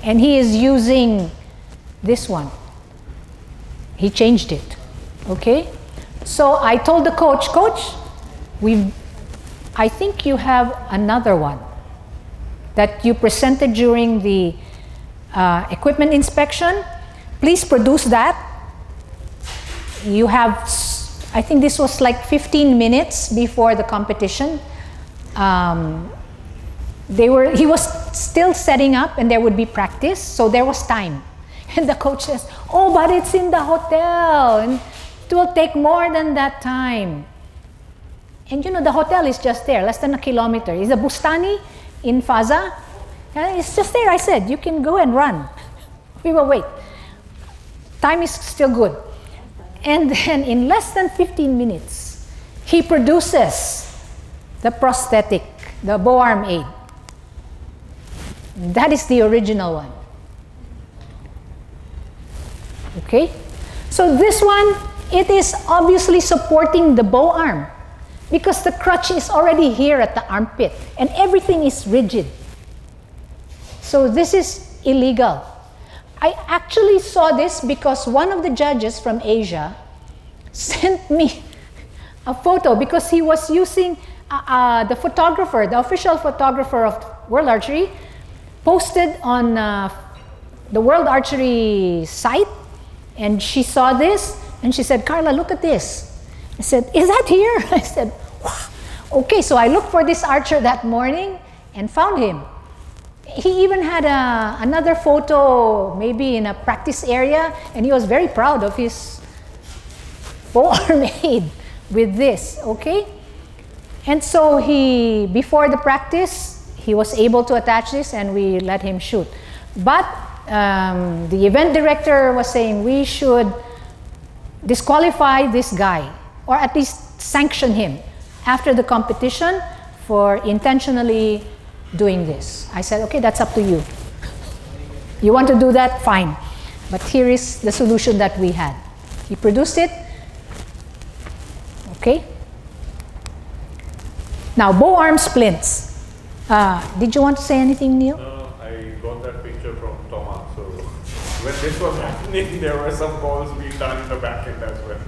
And he is using this one. He changed it. Okay? So I told the coach, Coach, I think you have another one that you presented during the equipment inspection. Please produce that. You have, I think this was like 15 minutes before the competition. He was still setting up, and there would be practice, so there was time. And the coach says, oh, but it's in the hotel, and it will take more than that time. And you know, the hotel is just there, less than a kilometer. It's a Bustani in Faza. It's just there. I said, you can go and run. We will wait. Time is still good. And then in less than 15 minutes, he produces the prosthetic, the bow arm aid. That is the original one. Okay? So this one, it is obviously supporting the bow arm, because the crutch is already here at the armpit and everything is rigid. So this is illegal. I actually saw this because one of the judges from Asia sent me a photo, because he was using the photographer, the official photographer of World Archery, posted on the World Archery site, and she saw this and she said, Carla, look at this. I said, is that here? I said, wow. Okay, so I looked for this archer that morning and found him. He even had another photo, maybe in a practice area, and he was very proud of his bow arm aid with this, okay? And so before the practice, he was able to attach this and we let him shoot. But the event director was saying we should disqualify this guy, or at least sanction him after the competition for intentionally doing this. I said, okay, that's up to you. You want to do that? Fine. But here is the solution that we had. He produced it. Okay. Now, bow arm splints. Did you want to say anything, Neil? No, I got that picture from Thomas. So when this was happening, there were some calls being done in the back end as well.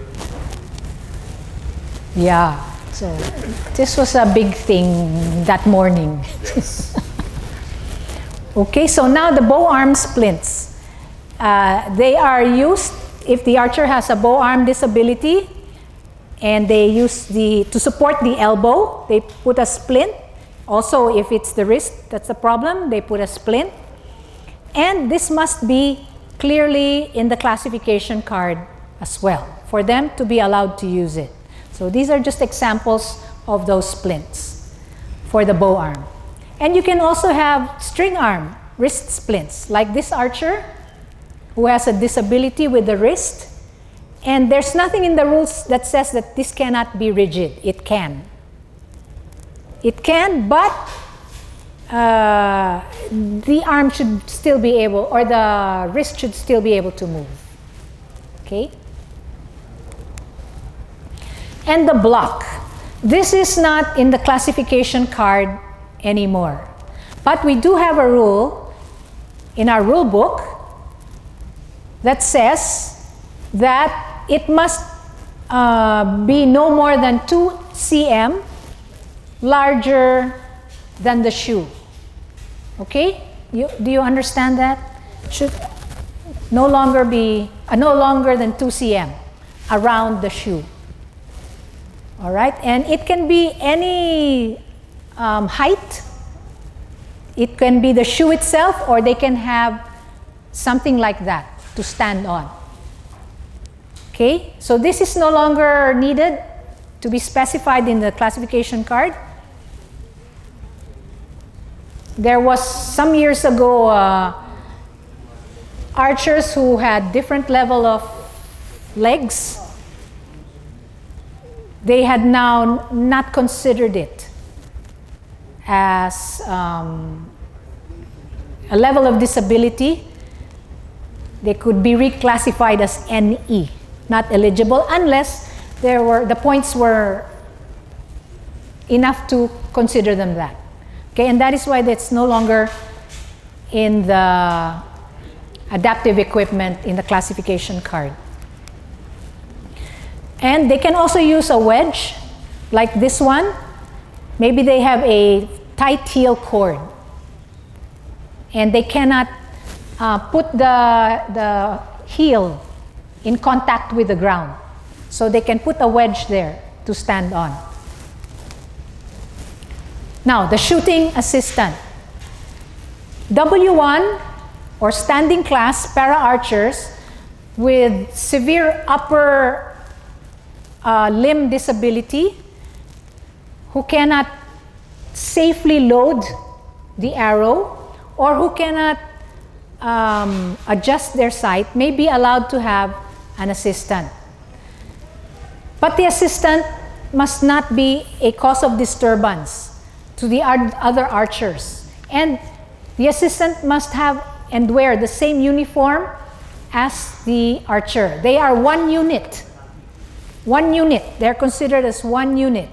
Yeah. So this was a big thing that morning. Yes. Okay, so now the bow arm splints. They are used if the archer has a bow arm disability, and they use to support the elbow, they put a splint. Also, if it's the wrist that's the problem, they put a splint. And this must be clearly in the classification card as well for them to be allowed to use it. So these are just examples of those splints for the bow arm. And you can also have string arm wrist splints, like this archer who has a disability with the wrist. And there's nothing in the rules that says that this cannot be rigid. It can. It can, but the arm should still be able, or the wrist should still be able to move. Okay? And the block. This is not in the classification card anymore. But we do have a rule in our rule book that says that it must be no more than 2 cm larger than the shoe. Okay? Do you understand that? Should no longer be no longer than 2 cm around the shoe. All right, and it can be any height. It can be the shoe itself, or they can have something like that to stand on. Okay, so this is no longer needed to be specified in the classification card. There was some years ago archers who had different level of legs. They had now not considered it as a level of disability. They could be reclassified as NE, not eligible, unless the points were enough to consider them that. Okay, and that is why that's no longer in the adaptive equipment in the classification card. And they can also use a wedge, like this one. Maybe they have a tight heel cord, and they cannot put the heel in contact with the ground. So they can put a wedge there to stand on. Now, the shooting assistant. W1 or standing class para-archers with severe upper limb disability who cannot safely load the arrow, or who cannot adjust their sight, may be allowed to have an assistant. But the assistant must not be a cause of disturbance to the other archers. And the assistant must have and wear the same uniform as the archer. They are one unit. One unit. They're considered as one unit.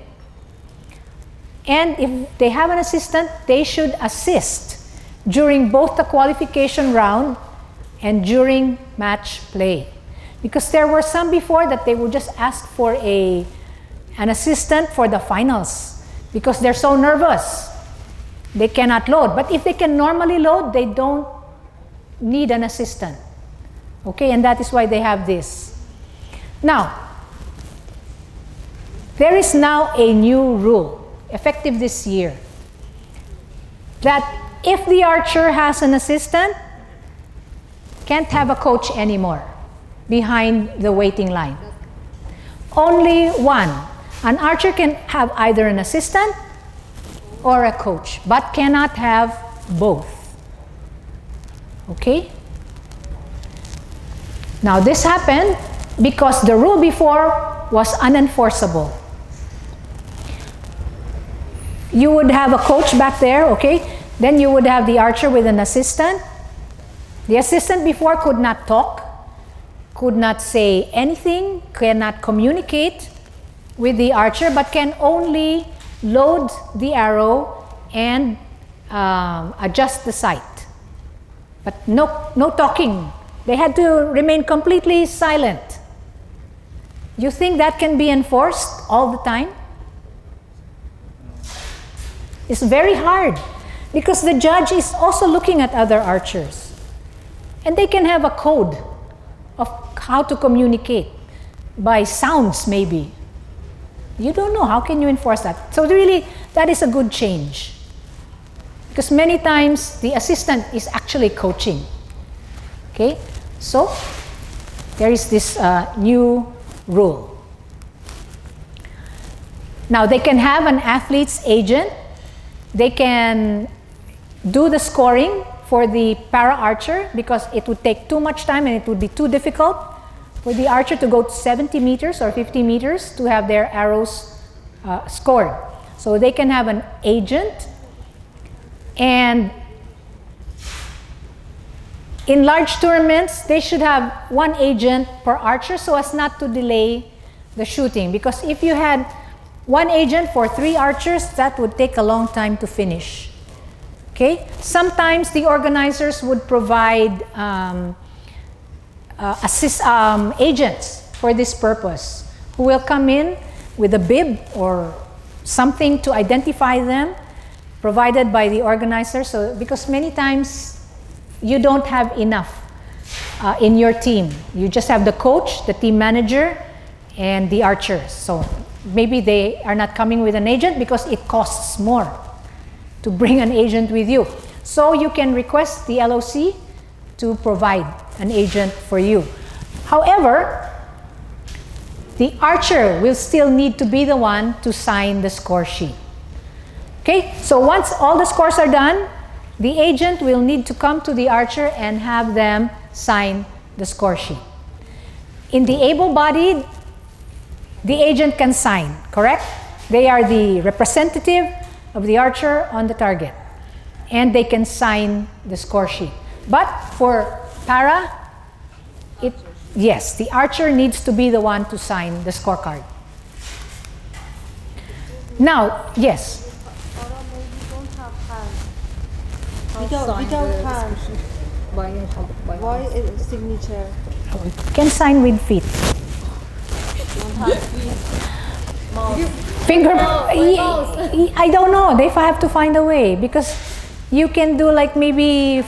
And if they have an assistant, they should assist during both the qualification round and during match play. Because there were some before that they would just ask for an assistant for the finals because they're so nervous. They cannot load. But if they can normally load, they don't need an assistant. Okay, and that is why they have this. Now, there is now a new rule, effective this year, that if the archer has an assistant, can't have a coach anymore behind the waiting line. Only one. An archer can have either an assistant or a coach, but cannot have both. Okay? Now this happened because the rule before was unenforceable. You would have a coach back there, okay? Then you would have the archer with an assistant. The assistant before could not talk, could not say anything, cannot communicate with the archer, but can only load the arrow and adjust the sight. But no talking. They had to remain completely silent. You think that can be enforced all the time? It's very hard because the judge is also looking at other archers. And they can have a code of how to communicate by sounds maybe. You don't know, how can you enforce that? So really, that is a good change. Because many times the assistant is actually coaching. Okay, so there is this new rule. Now they can have an athlete's agent. They can do the scoring for the para-archer because it would take too much time and it would be too difficult for the archer to go to 70 meters or 50 meters to have their arrows scored. So they can have an agent, and in large tournaments they should have one agent per archer so as not to delay the shooting, because if you had one agent for 3 archers, that would take a long time to finish. Okay? Sometimes the organizers would provide agents for this purpose who will come in with a bib or something to identify them, provided by the organizer. So, because many times you don't have enough in your team. You just have the coach, the team manager, and the archers. So maybe they are not coming with an agent because it costs more to bring an agent with you. So you can request the LOC to provide an agent for you. However, the archer will still need to be the one to sign the score sheet. Okay, so once all the scores are done, the agent will need to come to the archer and have them sign the score sheet. In the able-bodied, the agent can sign, correct? They are the representative of the archer on the target, and they can sign the score sheet. But for para, yes, the archer needs to be the one to sign the scorecard. Now, yes. Without hand. Why is signature? Can sign with feet. Finger. I don't know. They have to find a way, because you can do like maybe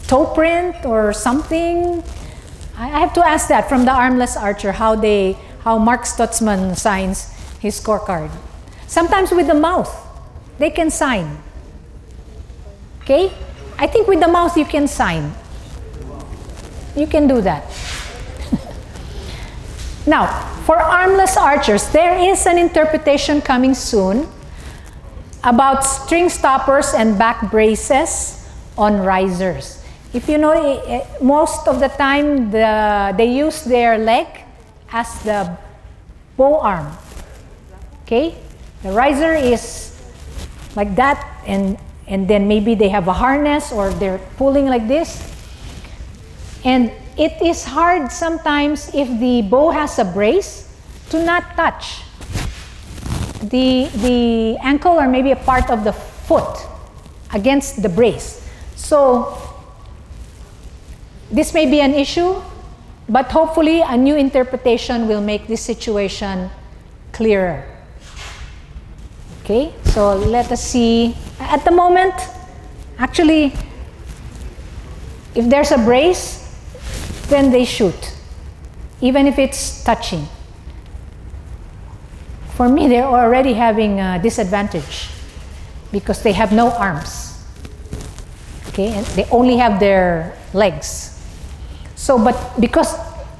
toe print or something. I have to ask that from the armless archer how Mark Stutzman signs his scorecard. Sometimes with the mouth, they can sign. Okay? I think with the mouth you can sign. You can do that. Now, for armless archers, there is an interpretation coming soon about string stoppers and back braces on risers. If you know, most of the time they use their leg as the bow arm. Okay? The riser is like that, and then maybe they have a harness or they're pulling like this. And it is hard sometimes if the bow has a brace to not touch the ankle or maybe a part of the foot against the brace. So this may be an issue, but hopefully a new interpretation will make this situation clearer. Okay, so let us see. At the moment, actually, if there's a brace, then they shoot, even if it's touching. For me, they're already having a disadvantage because they have no arms. Okay, and they only have their legs. So, but because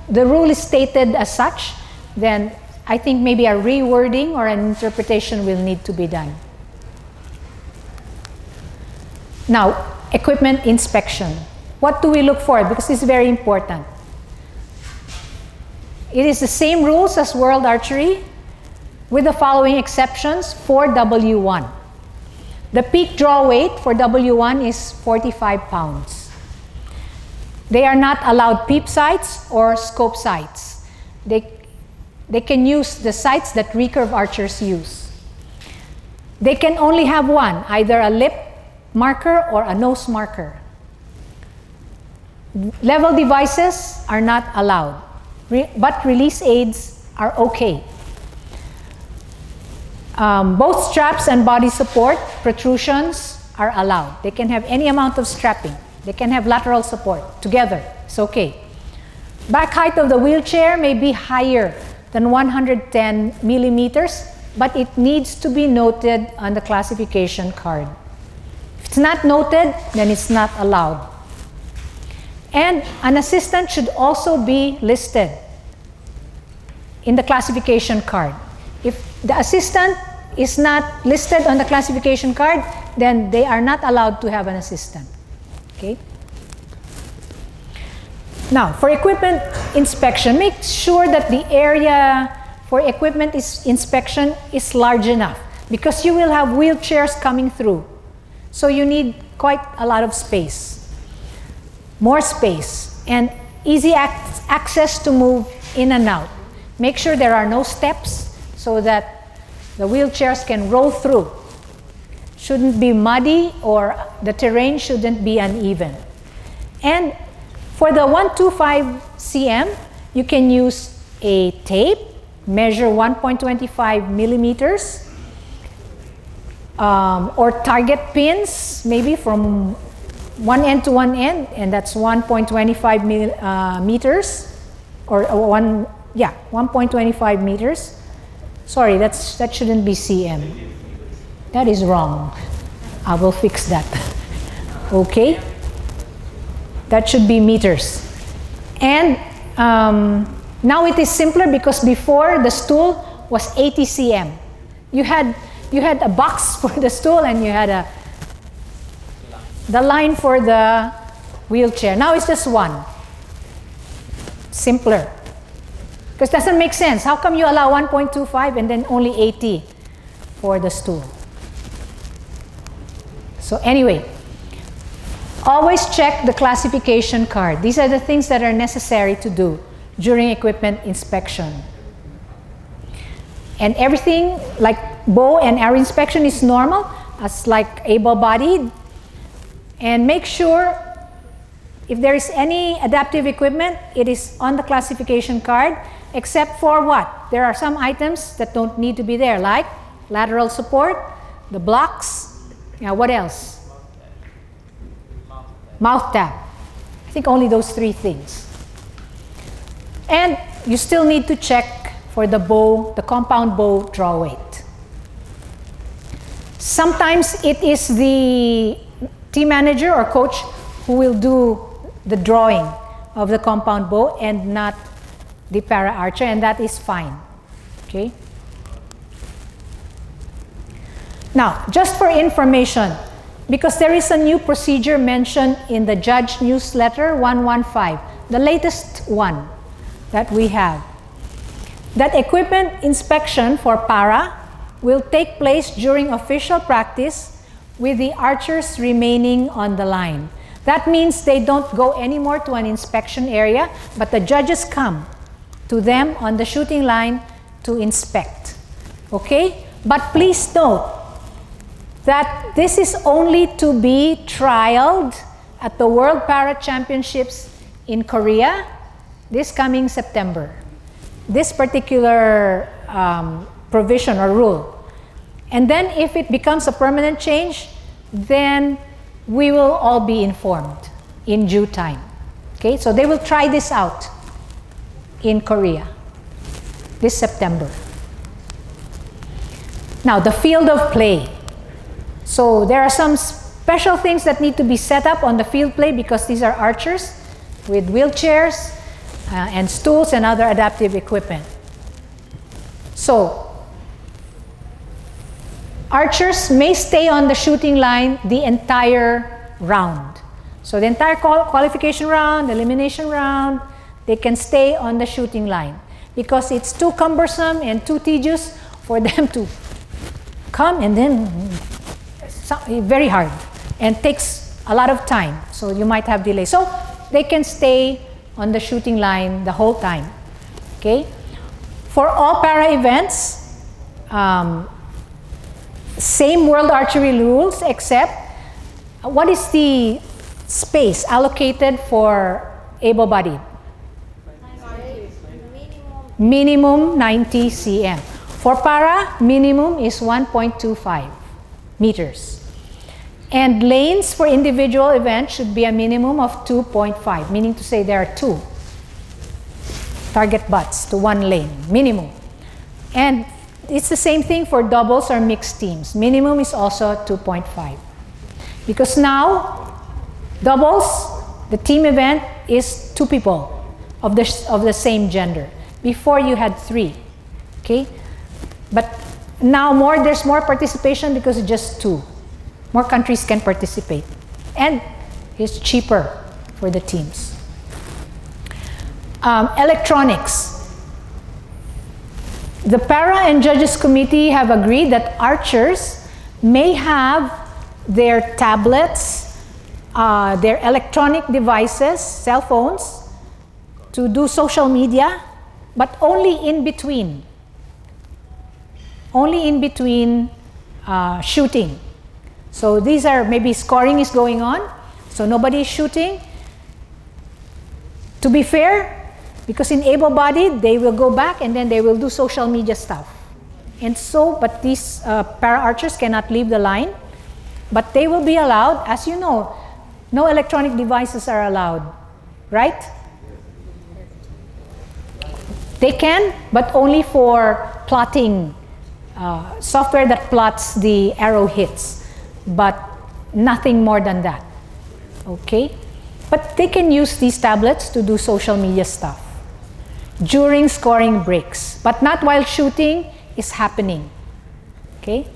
the rule is stated as such, then I think maybe a rewording or an interpretation will need to be done. Now, equipment inspection. What do we look for? Because this is very important. It is the same rules as World Archery with the following exceptions for W1. The peak draw weight for W1 is 45 pounds. They are not allowed peep sights or scope sights. They can use the sights that recurve archers use. They can only have one, either a lip marker or a nose marker. Level devices are not allowed, but release aids are okay. Both straps and body support protrusions are allowed. They can have any amount of strapping. They can have lateral support together. It's okay. Back height of the wheelchair may be higher than 110 millimeters, but it needs to be noted on the classification card. If it's not noted, then it's not allowed. And an assistant should also be listed in the classification card. If the assistant is not listed on the classification card, then they are not allowed to have an assistant. Okay? Now, for equipment inspection, make sure that the area for equipment inspection is large enough, because you will have wheelchairs coming through. So you need quite a lot of space. More space and easy access to move in and out. Make sure there are no steps so that the wheelchairs can roll through. Shouldn't be muddy, or the terrain shouldn't be uneven. And for the 125 cm, you can use a tape, measure 1.25 millimeters, or target pins, maybe from one end to one end, and that's 1.25 meters, or 1.25 meters. Sorry, that shouldn't be cm. That is wrong. I will fix that. Okay? That should be meters. And now it is simpler, because before the stool was 80 cm. You had a box for the stool, and you had the line for the wheelchair. Now it's just one. Simpler. Because it doesn't make sense. How come you allow 1.25 and then only 80 for the stool? So anyway, always check the classification card. These are the things that are necessary to do during equipment inspection. And everything like bow and arrow inspection is normal, as like able-bodied. And make sure if there is any adaptive equipment, it is on the classification card, except for what? There are some items that don't need to be there, like lateral support, the blocks, what else? Mouth tab. I think only those three things. And you still need to check for the bow, the compound bow draw weight. Sometimes it is the team manager or coach who will do the drawing of the compound bow and not the para-archer, and that is fine. Okay? Now, just for information, because there is a new procedure mentioned in the Judge Newsletter 115, the latest one that we have, that equipment inspection for para will take place during official practice with the archers remaining on the line. That means they don't go anymore to an inspection area, but the judges come to them on the shooting line to inspect. Okay? But please note that this is only to be trialed at the World Para Championships in Korea this coming September. This particular provision or rule. And then if it becomes a permanent change, then we will all be informed in due time. Okay, so they will try this out in Korea this September. Now, the field of play. So there are some special things that need to be set up on the field play, because these are archers with wheelchairs and stools and other adaptive equipment. So archers may stay on the shooting line the entire round. So the entire qualification round, elimination round, they can stay on the shooting line because it's too cumbersome and too tedious for them to come and then very hard and takes a lot of time. So you might have delay. So they can stay on the shooting line the whole time. Okay? For all para events, same World Archery rules, except what is the space allocated for able-bodied? Minimum 90 cm. For para, minimum is 1.25 meters. And lanes for individual events should be a minimum of 2.5, meaning to say there are 2 target butts to 1 lane, minimum. And it's the same thing for doubles or mixed teams. Minimum is also 2.5. Because now, doubles, the team event is 2 people of the same gender. Before you had 3, okay? But now there's more participation because it's just 2. More countries can participate. And it's cheaper for the teams. Electronics. The Para and Judges Committee have agreed that archers may have their tablets, their electronic devices, cell phones, to do social media, but only in between. Only in between shooting. So these are, maybe scoring is going on, so nobody is shooting. To be fair, because in able-bodied, they will go back and then they will do social media stuff. And so, but these para-archers cannot leave the line, but they will be allowed. As you know, no electronic devices are allowed, right? They can, but only for plotting, software that plots the arrow hits, but nothing more than that, okay? But they can use these tablets to do social media stuff during scoring breaks, but not while shooting is happening, okay?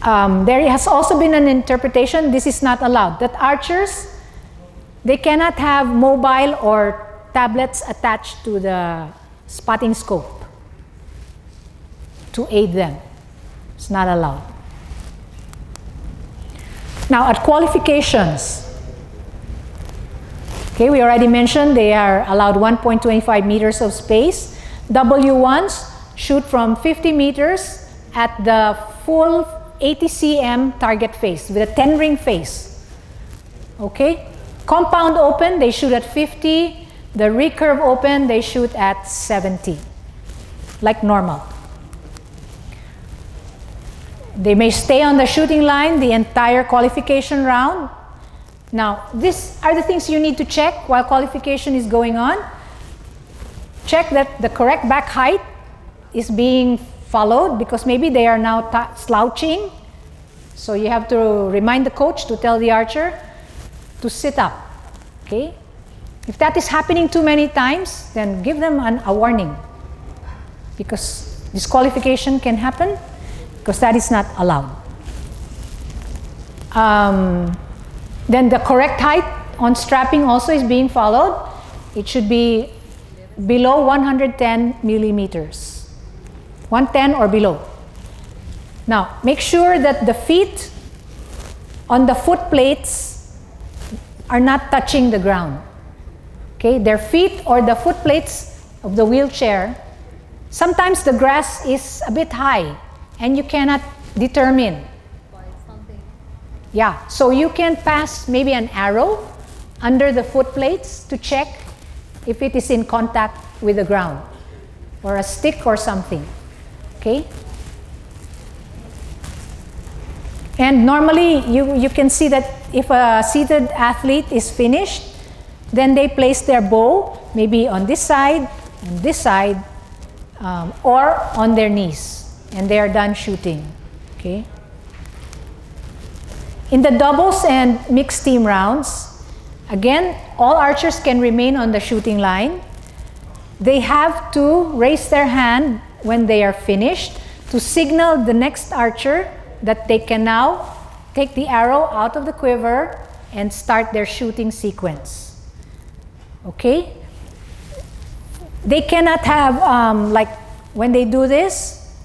There has also been an interpretation, this is not allowed, that archers, they cannot have mobile or tablets attached to the spotting scope to aid them. It's not allowed. Now at qualifications, okay, we already mentioned they are allowed 1.25 meters of space. W1s shoot from 50 meters at the full 80 cm target face with a 10-ring face. Okay? Compound open, they shoot at 50. The recurve open, they shoot at 70, like normal. They may stay on the shooting line the entire qualification round. Now, these are the things you need to check while qualification is going on. Check that the correct back height is being followed because maybe they are now slouching. So you have to remind the coach to tell the archer to sit up, okay? If that is happening too many times, then give them a warning because disqualification can happen because that is not allowed. Then the correct height on strapping also is being followed. It should be below 110 millimeters, 110 or below. Now, make sure that the feet on the foot plates are not touching the ground. Okay, their feet or the foot plates of the wheelchair, sometimes the grass is a bit high and you cannot determine. Yeah, so you can pass maybe an arrow under the foot plates to check if it is in contact with the ground or a stick or something. Okay? And normally you can see that if a seated athlete is finished, then they place their bow maybe on this side, or on their knees, and they are done shooting. Okay? In the doubles and mixed team rounds, again, all archers can remain on the shooting line. They have to raise their hand when they are finished to signal the next archer that they can now take the arrow out of the quiver and start their shooting sequence. Okay? They cannot have, like, when they do this,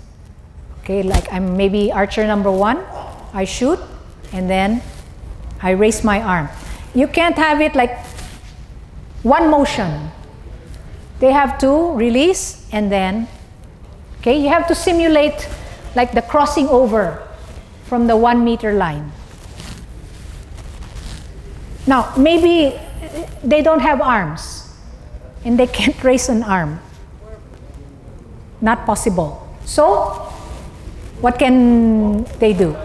okay, like I'm maybe archer number 1, I shoot, and then I raise my arm. You can't have it like one motion. They have to release and then, okay, you have to simulate like the crossing over from the 1 meter line. Now, maybe they don't have arms and they can't raise an arm. Not possible. So, what can they do?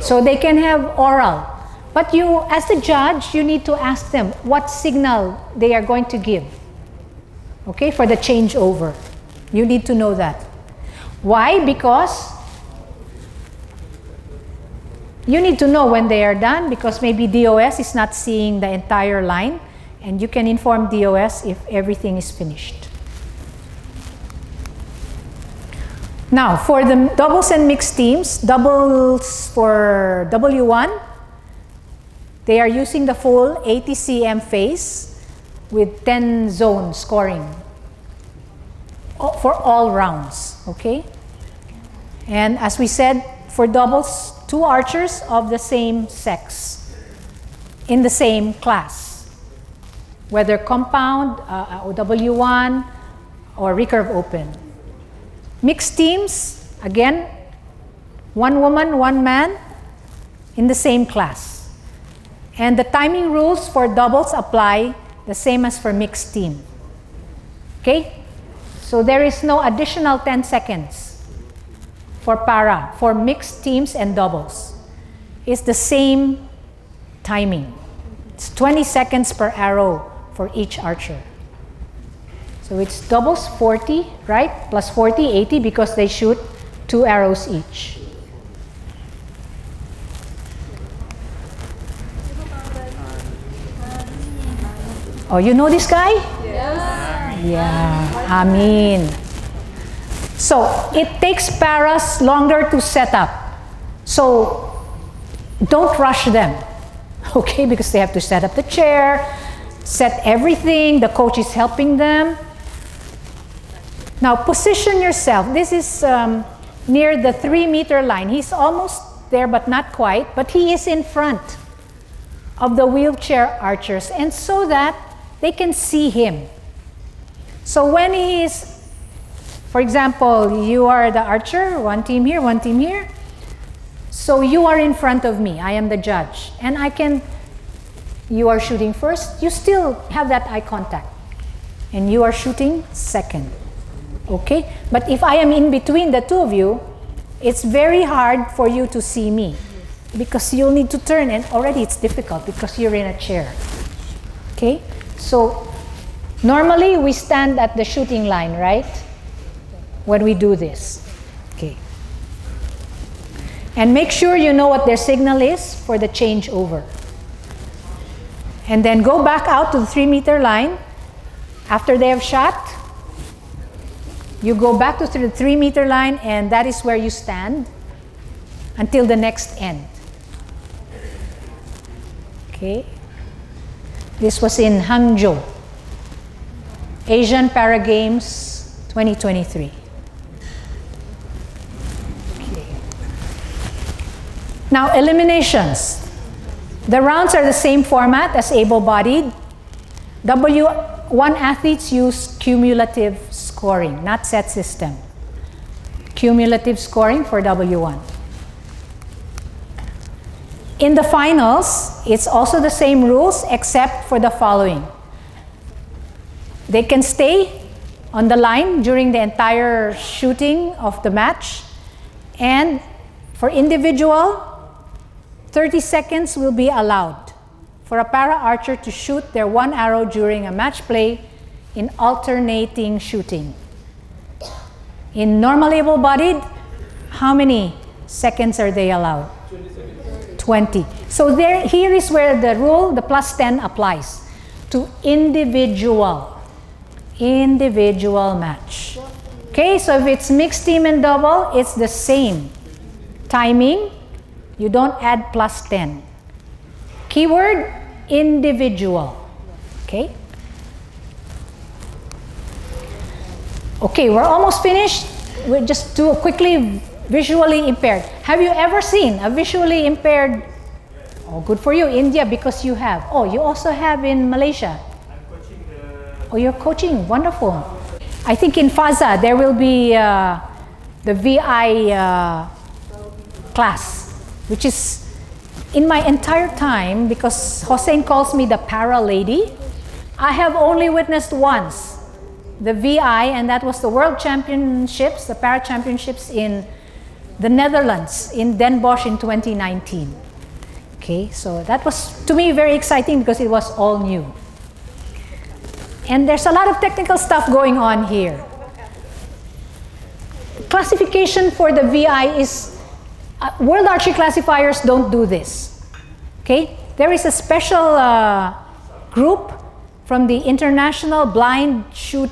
So they can have oral. But you, as the judge, you need to ask them what signal they are going to give. Okay, for the changeover. You need to know that. Why? Because you need to know when they are done, because maybe DOS is not seeing the entire line, and you can inform DOS if everything is finished. Now, for the doubles and mixed teams, doubles for W1, they are using the full 80 cm phase with 10 zone scoring for all rounds, okay? And as we said, for doubles, 2 archers of the same sex in the same class, whether compound, W1, or recurve open. Mixed teams, again, 1 woman, 1 man in the same class. And the timing rules for doubles apply the same as for mixed team. Okay? So there is no additional 10 seconds for para, for mixed teams and doubles. It's the same timing. It's 20 seconds per arrow for each archer. So it's doubles 40, right? Plus 40, 80, because they shoot 2 arrows each. Oh, you know this guy? Yes. Yeah, Amin. So it takes paras longer to set up. So don't rush them, okay? Because they have to set up the chair, set everything, the coach is helping them. Now position yourself. This is near the 3 meter line. He's almost there, but not quite. But he is in front of the wheelchair archers, and so that they can see him. So when he is, for example, you are the archer, 1 team here, 1 team here. So you are in front of me. I am the judge. And I can, you are shooting first. You still have that eye contact. And you are shooting second. Okay? But if I am in between the 2 of you, it's very hard for you to see me. Because you'll need to turn, and already it's difficult because you're in a chair. Okay? So normally we stand at the shooting line, right? When we do this. Okay. And make sure you know what their signal is for the changeover. And then go back out to the 3 meter line. After they have shot, you go back to the 3 meter line, and that is where you stand until the next end. Okay. This was in Hangzhou, Asian Para Games 2023. Okay. Now, eliminations. The rounds are the same format as able-bodied. W1 athletes use cumulative scoring, not set system. Cumulative scoring for W1. In the finals, it's also the same rules except for the following. They can stay on the line during the entire shooting of the match, and for individual, 30 seconds will be allowed for a para-archer to shoot their 1 arrow during a match play in alternating shooting. In normal able-bodied, how many seconds are they allowed? 20. So here is where the rule, the plus 10 applies to individual match. Okay, so if it's mixed team and double, it's the same timing, You don't add plus 10. Keyword, individual. Okay? Okay, we're almost finished. We'll just do quickly, visually impaired. Have you ever seen a visually impaired? Oh, good for you, India, because you have. Oh, you also have in Malaysia. I'm coaching Oh, you're coaching. Wonderful. I think in FASA there will be the VI class, which is in my entire time, because Hossein calls me the para lady, I have only witnessed once the VI, and that was the World Championships, the Para Championships in the Netherlands, in Den Bosch in 2019. Okay, so that was to me very exciting because it was all new. And there's a lot of technical stuff going on here. Classification for the VI is, World Archery classifiers don't do this. Okay, there is a special group from the International Blind Shoot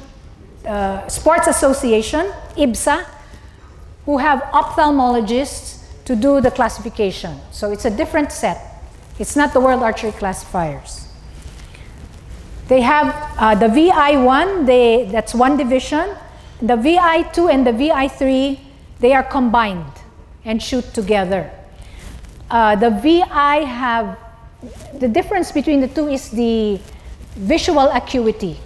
Sports Association, IBSA, who have ophthalmologists to do the classification. So it's a different set. It's not the World Archery classifiers. They have the VI1, that's one division. The VI2 and the VI3, they are combined and shoot together. The VI have, the difference between the two is the visual acuity.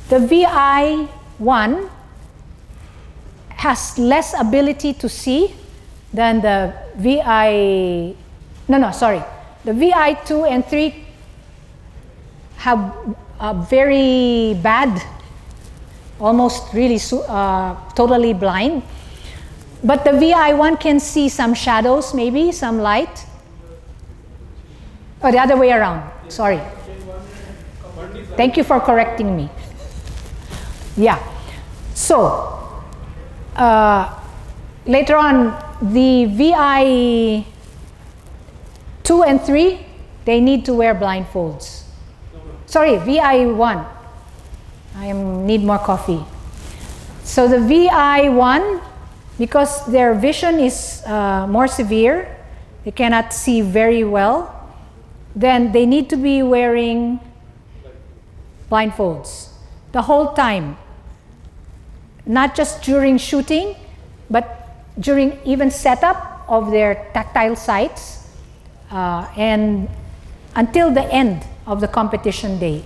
The VI1 has less ability to see than the the VI2 and 3 have very bad, almost really totally blind. But the VI1 can see some shadows, maybe some light. Oh, the other way around, sorry. Thank you for correcting me. Yeah, so later on, the VI2 and 3, they need to wear blindfolds. Sorry, VI1. I need more coffee. So the VI1, because their vision is more severe, they cannot see very well, then they need to be wearing blindfolds the whole time. Not just during shooting, but during even setup of their tactile sights and until the end of the competition day.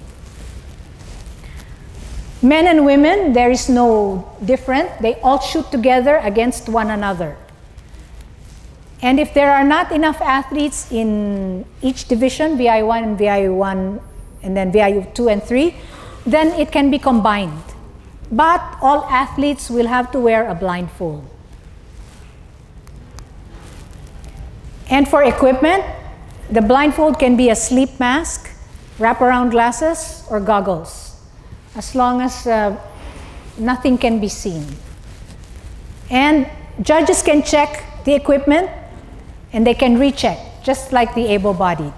Men and women, there is no different. They all shoot together against one another. And if there are not enough athletes in each division, VI1 and VI1, and then VI2 and 3, then it can be combined. But all athletes will have to wear a blindfold. And for equipment, the blindfold can be a sleep mask, wraparound glasses, or goggles, as long as nothing can be seen. And judges can check the equipment and they can recheck, just like the able-bodied.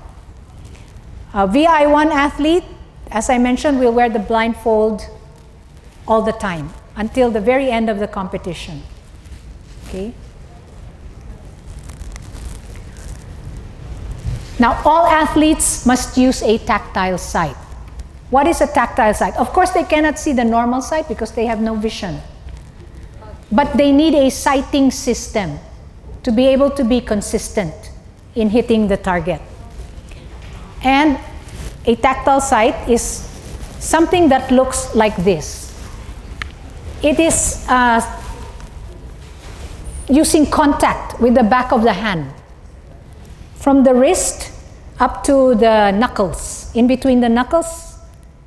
A VI1 athlete, as I mentioned, will wear the blindfold all the time until the very end of the competition. Okay? Now, all athletes must use a tactile sight. What is a tactile sight? Of course, they cannot see the normal sight because they have no vision. But they need a sighting system to be able to be consistent in hitting the target. And a tactile sight is something that looks like this. It is using contact with the back of the hand. From the wrist up to the knuckles. In between the knuckles,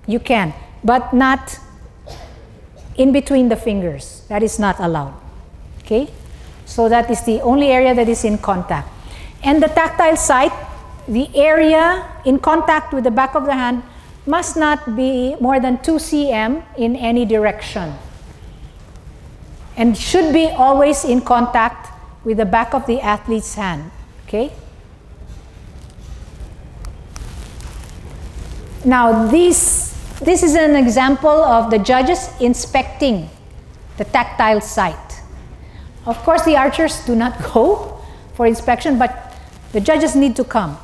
you can, but not in between the fingers. That is not allowed. Okay? So that is the only area that is in contact. And the tactile sight, the area in contact with the back of the hand must not be more than 2 cm in any direction. And should be always in contact with the back of the athlete's hand. Okay? Now, this is an example of the judges inspecting the tactile sight. Of course, the archers do not go for inspection, but the judges need to come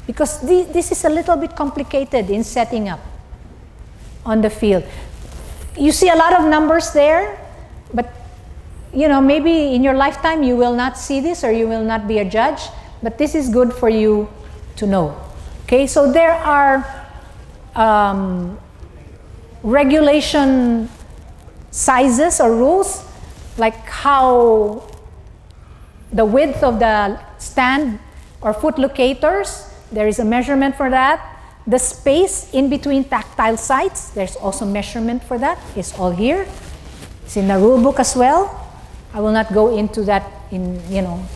because this is a little bit complicated in setting up on the field. You see a lot of numbers there, but maybe in your lifetime you will not see this or you will not be a judge, but this is good for you to know. Okay, so there are regulation sizes or rules, like how the width of the stand or foot locators, there is a measurement for that. The space in between tactile sites, there's also measurement for that. It's all here. It's in the rule book as well. I will not go into that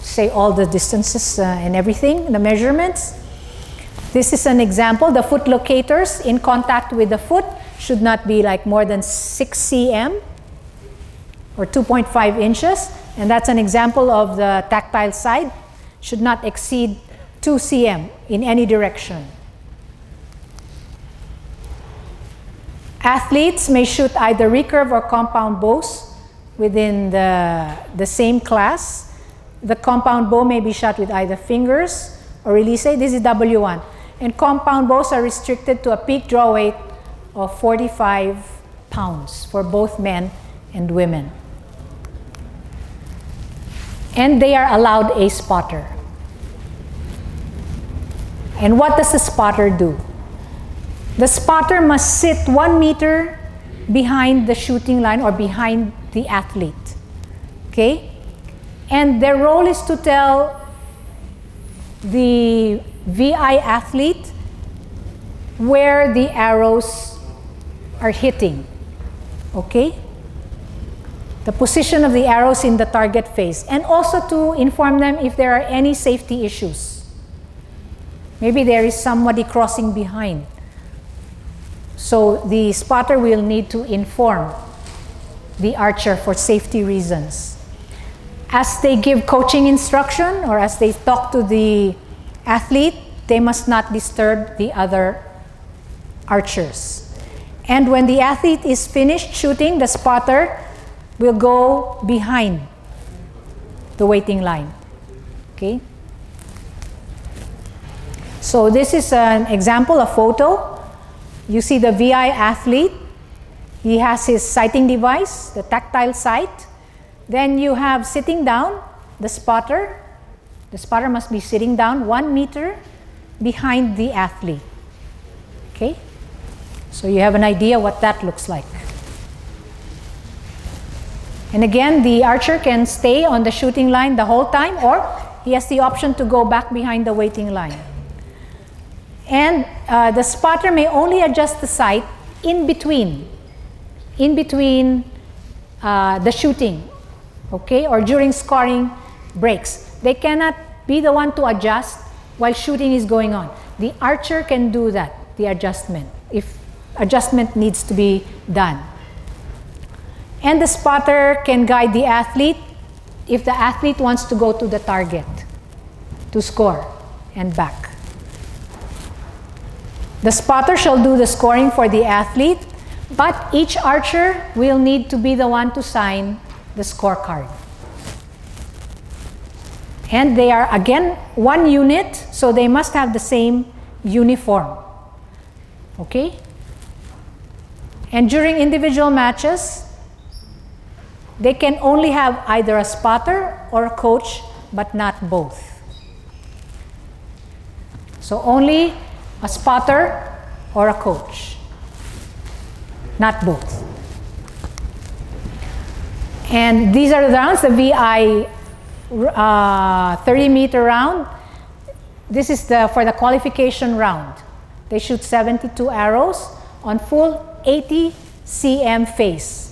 say all the distances and everything, the measurements. This is an example. The foot locators in contact with the foot should not be like more than 6 cm or 2.5 inches. And that's an example of the tactile side. Should not exceed 2 cm in any direction. Athletes may shoot either recurve or compound bows within the same class. The compound bow may be shot with either fingers or release. This is W1. And compound bows are restricted to a peak draw weight of 45 pounds for both men and women. And they are allowed a spotter. And what does the spotter do? The spotter must sit 1 meter behind the shooting line or behind the athlete. Okay? And their role is to tell the VI athlete where the arrows are hitting. Okay? The position of the arrows in the target face, and also to inform them if there are any safety issues. Maybe there is somebody crossing behind. So the spotter will need to inform the archer for safety reasons. As they give coaching instruction or as they talk to the athlete, they must not disturb the other archers. And when the athlete is finished shooting, the spotter will go behind the waiting line. Okay? So this is an example, a photo. You see the VI athlete. He has his sighting device, the tactile sight. Then you have sitting down, the spotter. The spotter must be sitting down 1 meter behind the athlete. Okay? So you have an idea what that looks like. And again, the archer can stay on the shooting line the whole time, or he has the option to go back behind the waiting line. And the spotter may only adjust the sight in between the shooting, okay, or during scoring breaks. They cannot be the one to adjust while shooting is going on. The archer can do that, the adjustment, if adjustment needs to be done. And the spotter can guide the athlete if the athlete wants to go to the target to score and back. The spotter shall do the scoring for the athlete, but each archer will need to be the one to sign the scorecard. And they are, again, one unit, so they must have the same uniform. Okay? And during individual matches, they can only have either a spotter or a coach, but not both. So only a spotter or a coach, not both. And these are the rounds, the VI 30-meter round. This is for the qualification round. They shoot 72 arrows on full 80 cm face.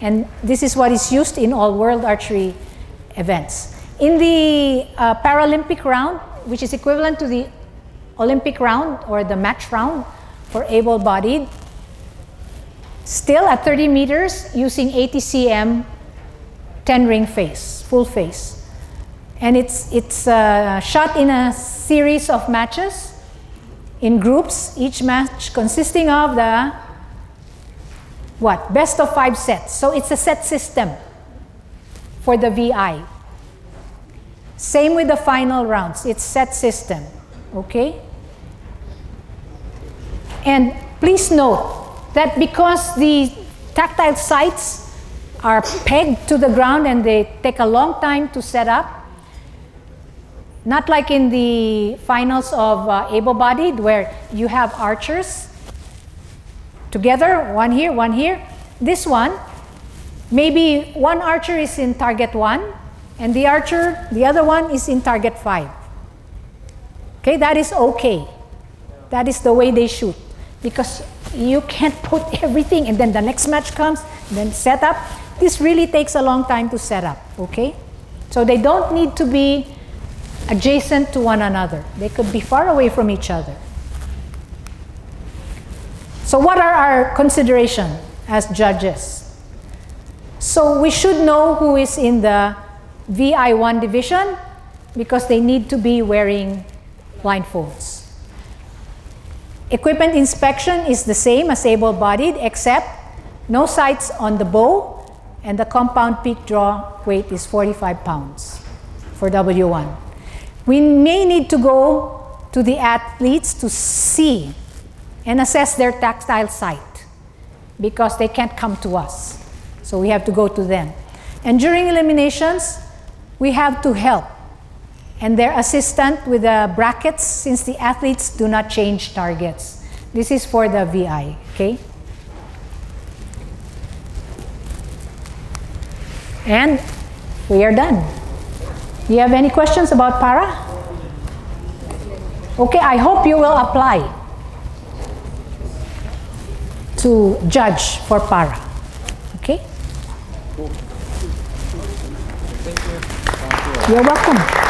And this is what is used in all world archery events. In the Paralympic round, which is equivalent to the Olympic round or the match round for able-bodied, still at 30 meters using 80 cm 10-ring face, full face. And it's shot in a series of matches in groups, each match consisting of the best of 5 sets. So it's a set system for the VI. Same with the final rounds. It's set system. Okay? And please note that because the tactile sights are pegged to the ground and they take a long time to set up, not like in the finals of able-bodied where you have archers together, one here. This one, maybe one archer is in target 1 and the other one is in target 5. Okay, that is okay. That is the way they shoot. Because you can't put everything and then the next match comes, then set up. This really takes a long time to set up, okay? So they don't need to be adjacent to one another. They could be far away from each other. So what are our considerations as judges? So we should know who is in the VI1 division because they need to be wearing blindfolds. Equipment inspection is the same as able-bodied except no sights on the bow and the compound peak draw weight is 45 pounds for W1. We may need to go to the athletes to see and assess their tactile sight because they can't come to us. So we have to go to them. And during eliminations, we have to help and their assistant with the brackets since the athletes do not change targets. This is for the VI, okay? And we are done. Do you have any questions about para? Okay, I hope you will apply to judge for para. Okay? You're welcome.